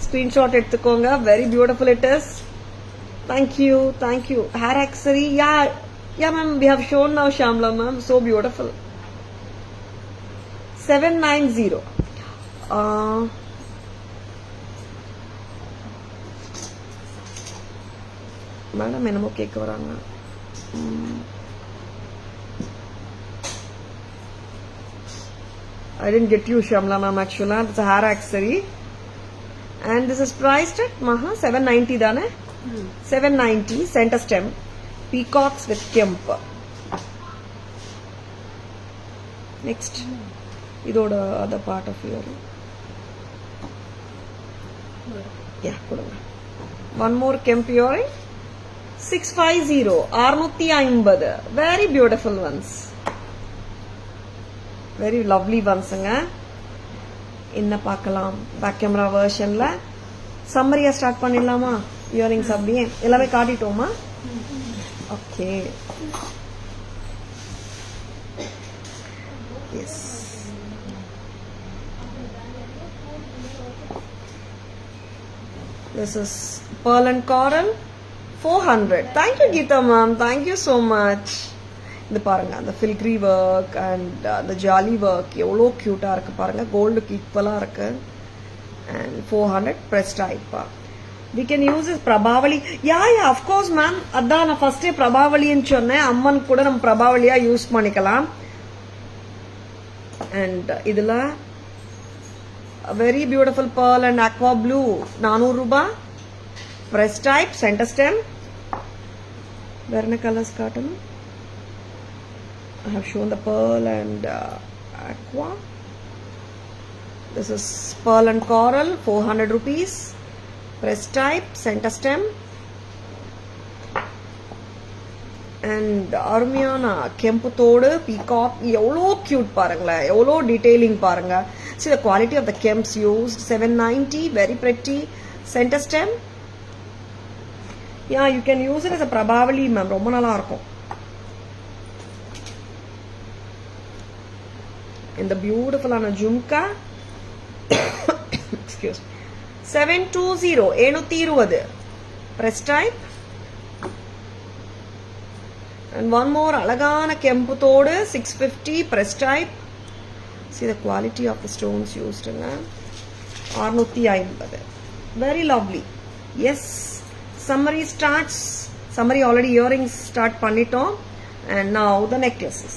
ஸ்கிரீன்ஷாட் எடுத்துக்கோங்க. very beautiful it is. thank you hair accessory. yeah ma'am, we have shown now Shamla ma'am, so beautiful. 790. Madam என்னமோ கேட்க வராங்க. I didn't get you Shamla ma'am actually. It's a hair accessory and this is priced at 790 தானே? 790 center stem peacocks with kemp. next இதோட other part of your yeah கொடுங்க. one more kemp earring 650 650. very beautiful ones, very lovely onesங்க. என்ன பார்க்கலாம் பேக் கேமரா வெர்ஷன்ல? சம்மரியா ஸ்டார்ட் பண்ணிடலாமா? இயரிங்ஸ் அப்படியே எல்லாமே காட்டிட்டோமா? Okay, yes. this is pearl and coral 400. thank you Geeta ma'am, thank you so much. இது பாருங்க, அந்த ஃபில்க்ரி ஒர்க் அண்ட் அந்த ஜாலி ஒர்க் எவ்வளோ க்யூட்டா இருக்கு பாருங்க. கோல்டுக்கு ஈக்குவலா இருக்கு. and 400 press type. we can use this பிரபாவலி. yeah of course ma'am, அதான் நான் ஃபர்ஸ்டே பிரபாவலின்னு சொன்னேன். அம்மன் கூட நம்ம பிரபாவலியா யூஸ் பண்ணிக்கலாம். and இதுல very beautiful pearl and aqua blue 400 ரூபாய். press type center stem. வேற என்ன கலர்ஸ் காட்டணும்? I have shown the pearl and aqua. this is pearl and coral 400 rupees. press type center stem and அருமையான கெம்பு தோடு பீகாக். எவ்வளோ கியூட் பாருங்களேன், எவ்வளோ டீடைலிங் பாருங்க. see the quality of the kemps used. 790, very pretty center stem. yeah you can use it as a prabhavali ma'am, ரொம்ப நல்லா இருக்கும். in the beautiful ana jhumka excuse me 720 720. press type and one more alagana kempu thodu 650. press type. see the quality of the stones used in 650. very lovely. yes, summary starts. summary already earrings start பண்ணிட்டோம். and now the necklaces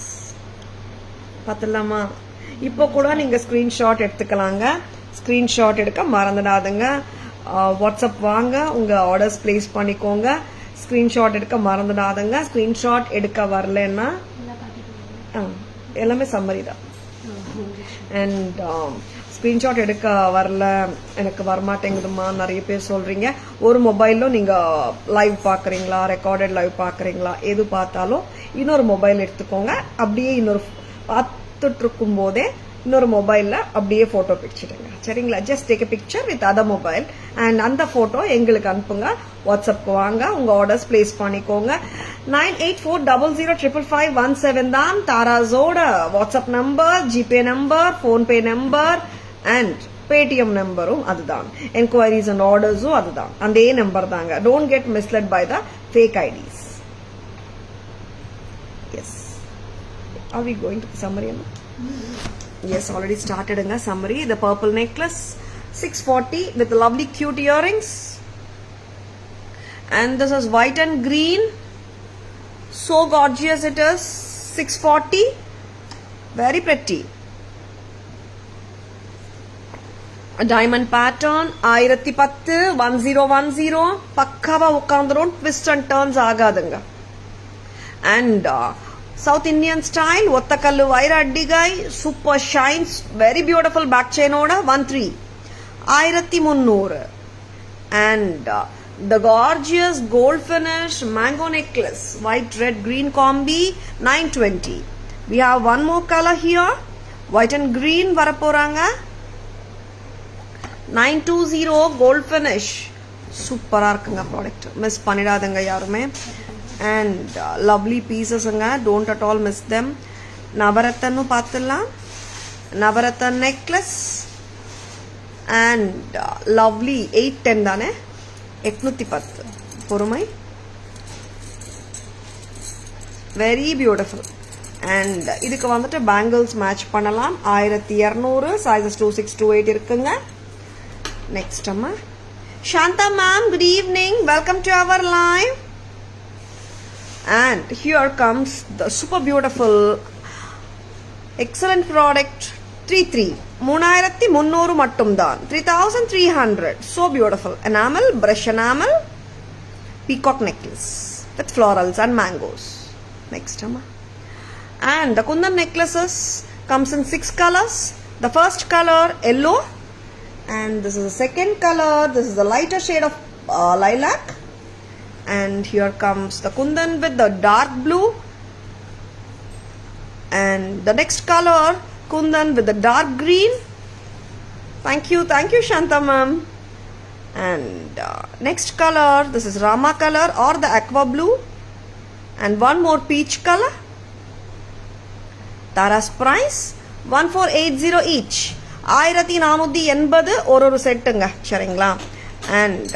பார்த்தலாமா? இப்போ கூட நீங்க ஸ்கிரீன்ஷாட் எடுத்துக்கலாங்க. ஸ்கிரீன்ஷாட் எடுக்க மறந்துடாதுங்க. வாட்ஸ்அப் வாங்க, உங்க ஆர்டர்ஸ் பிளேஸ் பண்ணிக்கோங்க. ஸ்கிரீன்ஷாட் எடுக்க மறந்துடாதுங்க. ஸ்கிரீன்ஷாட் எடுக்க வரலன்னா எல்லாமே சம்மரி தான். அண்ட் ஸ்கிரீன்ஷாட் எடுக்க வரல, எனக்கு வரமாட்டேங்குதுமா நிறைய பேர் சொல்றீங்க. ஒரு மொபைல்ல நீங்க லைவ் பாக்குறீங்களா, ரெக்கார்டட் லைவ் பாக்குறீங்களா, எது பார்த்தாலும் இன்னொரு மொபைல் எடுத்துக்கோங்க. அப்படியே இன்னொரு பார்த்துட்டு இருக்கும் போதே இன்னொரு மொபைல்ல அப்படியே போட்டோ பிடிச்சிடுங்க. சரிங்களா? Just take a picture with other mobile and அந்த போட்டோ எங்களுக்கு அனுப்புங்க. வாட்ஸ்அப்க்கு வாங்க, உங்க ஆர்டர்ஸ் பிளேஸ் பண்ணிக்கோங்க. 9840055517 தான் தாராஸோட WhatsApp number, GPay number, PhonePe number and Paytm நம்பரும் அதுதான். என்கொயரிஸ் அண்ட் ஆர்டர்ஸும் அதுதான், அதே நம்பர் தாங்க. Don't get misled by the fake IDs. Yes. Are we going to the summary? Yes, already started in the summary. The purple necklace, 640 with lovely cute earrings. And this is white and green. So gorgeous it is. 640. Very pretty. A diamond pattern. 1010 1010 பக்காவா உட்கார்ந்துரும். Twist and turns ஆகாதுங்க. And South Indian style ஒத்தக்கல்லு வைர அடிகாய். Super shines. Very beautiful back chain oda 13 1300. And the gorgeous gold finish mango necklace. White red green combi 920. We have one more color here. White and green varaporanga. 920 gold finish. Super இருக்குங்க product. Miss பண்ணிடாதங்க யாருமே. And lovely pieces anga. Don't at all miss them. நவரத்தன்னு பார்த்துடலாம். நவரத்தன் necklace. And lovely 810 தானே. 810 பொறுமை. Very beautiful. And இதுக்கு வந்துட்டு bangles match பண்ணலாம். 1200 sizes 2628 இருக்குங்க. Next amma Shanta ma'am, good evening, welcome to our live. And here comes the super beautiful excellent product 3300 mattum dhaan 3300. So beautiful enamel, brush enamel peacock necklace with florals and mangoes. Next amma and the kundan necklaces comes in 6 colors. The first color yellow. And this is the second color. This is the lighter shade of lilac. And here comes the kundan with the dark blue. And the next color kundan with the dark green. Thank you Shanta ma'am. And next color, this is Rama color or the aqua blue. And one more peach color. Tara's price 1480 each. 1480 ஒரு செட்டுங்க சரிங்களா. அண்ட்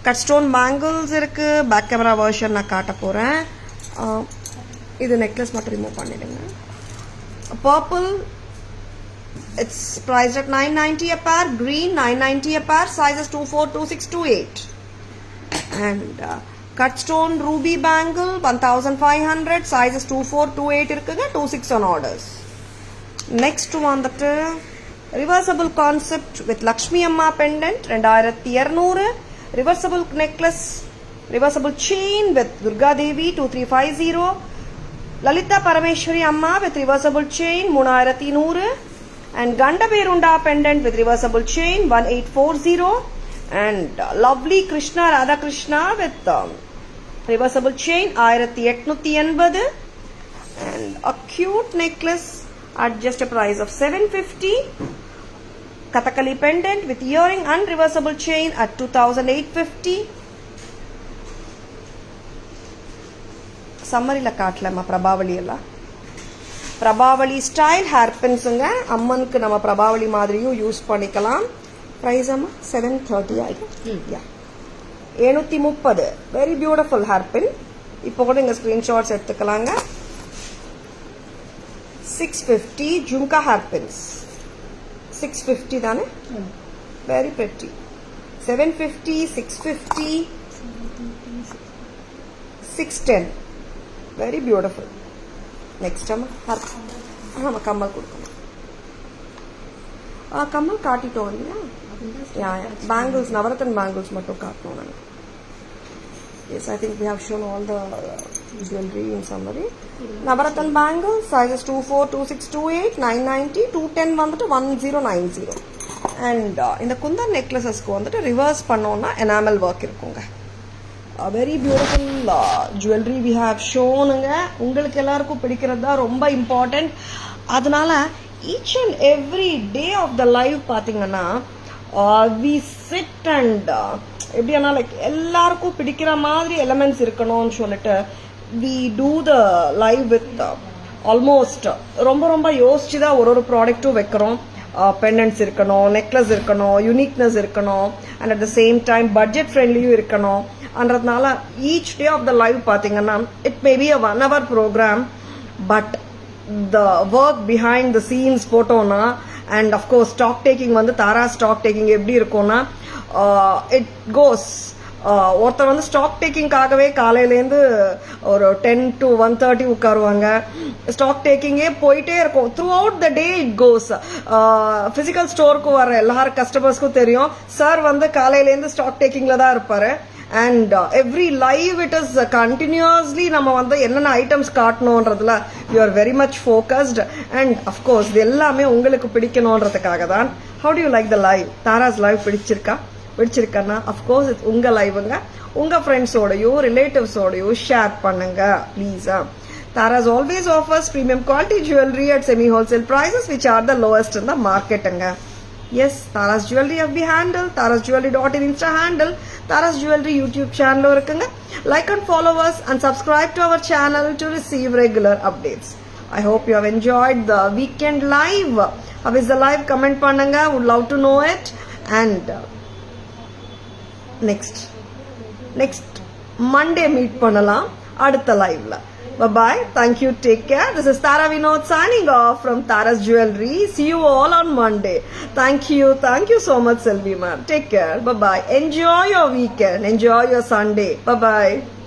கட் ஸ்டோன் பேங்கிள்ஸ் இருக்கு. பேக் கேமரா வெர்ஷன் நான் காட்ட போறேன். இது நெக்லஸ் மட்டும் ரிமூவ் பண்ணிடுங்க. Purple it's priced at 990 a pair. Green 990 a pair. Sizes 24 26 28. And cut stone ruby bangle 1500. Sizes 24 28 இருக்குங்க. 26 on orders. Next one that reversible concept with Lakshmi Amma pendant 2200. Reversible necklace, reversible chain with Durga Devi 2350. Lalita Parameshwari Amma with reversible chain 3100. And Ganda Berunda pendant with reversible chain 1840. And lovely Krishna Radha Krishna with reversible chain 1880. And a cute necklace at just a price of 750. Kathakali pendant with earring and reversible chain at 2850. Summary la kaatlamma Prabhavali alla. Prabhavali style hairpins unga. Ammanukku nama Prabhavali madriyum use panikalam. Price amma 730 aayga. Yeah. 730. Very beautiful hairpin. Ipo kuda inga screenshots eduthukalanga. 650 jhumka hairpins. 650 தானே. Very pretty. 750 650 610. Very beautiful. Next நம்ம கம்மல் கொடுக்கணும். கம்மல் காட்டிட்டோம் இல்லையா. பேங்கிள்ஸ் நவரத்தன் பேங்கிள்ஸ் மட்டும் காட்டணும் நான். Yes, I think we have shown all the jewelry in summary. Navarathan bangles sizes 24 26 28 990 210 வந்துட்டு 1090. And இந்த குந்தன் நெக்லஸஸ்க்கு வந்துட்டு ரிவர்ஸ் பண்ணோம்னா enamel work இருக்குங்க. Very beautiful jewelry we have shownங்க. உங்களுக்கு எல்லாருக்கும் பிடிக்கிறது தான் ரொம்ப இம்பார்ட்டன்ட். அதனால each and every day of the live பாத்தீங்கன்னா we sit and எப்படின்னா லைக் எல்லாருக்கும் பிடிக்கிற மாதிரி எலிமெண்ட்ஸ் இருக்கணும்னு சொல்லிட்டு we do the live with almost ரொம்ப ரொம்ப யோசிச்சு தான் ஒரு ப்ராடக்ட்டும் வைக்கிறோம். பெண்டன்ட்ஸ் இருக்கணும், நெக்லஸ் இருக்கணும், யூனிக்னஸ் இருக்கணும், and at the same time budget ஃப்ரெண்ட்லியும் இருக்கணும். அன்றதுனால each day of the live பார்த்தீங்கன்னா it may be a 1 hour programme, but the work behind the scenes போட்டோம்னா, அண்ட் அஃப்கோர்ஸ் ஸ்டாக் டேக்கிங் வந்து தாரா ஸ்டாக் டேக்கிங் எப்படி இருக்கும்னா இட் கோஸ், ஒருத்தர் வந்து ஸ்டாக் டேக்கிங்காகவே காலையிலேருந்து ஒரு 10 to 1:30 உட்காருவாங்க. ஸ்டாக் டேக்கிங்கே போயிட்டே இருக்கும். Through out the day it goes. Physical ஸ்டோருக்கு வர எல்லாரும் கஸ்டமர்ஸ்க்கும் தெரியும் சார் வந்து காலையிலேருந்து ஸ்டாக் டேக்கிங்ல தான் இருப்பாரு. And every live it is continuously நம்ம வந்து என்னென்ன ஐட்டம்ஸ் காட்டணுன்றதுல you are very much focused. And of course இது எல்லாமே உங்களுக்கு பிடிக்கணுன்றதுக்காக தான். How do you like the live? Tara's live பிடிச்சிருக்கா அஃப்கோர்ஸ் இது உங்க லைவுங்க. உங்க ஃப்ரெண்ட்ஸோடையோ ரிலேட்டிவ்ஸோடையோ ஷேர் பண்ணுங்க ப்ளீஸா. Tara's always offers premium quality jewelry at semi-wholesale prices which are the lowest in the market. Yes, Tara's Jewelry FB handle, tarasjewelry.in Insta handle, Tara's Jewelry YouTube channel irukanga. Like and follow us and subscribe to our channel to receive regular updates. I hope you have enjoyed the weekend live. How is the live? Comment pannunga, would love to know it. And next Monday meet pannalam adutha live la. Bye-bye. Thank you. Take care. This is Tara Vinod signing off from Tara's Jewelry. See you all on Monday. Thank you. Thank you so much, Selvi ma'am. Take care. Bye-bye. Enjoy your weekend. Enjoy your Sunday. Bye-bye.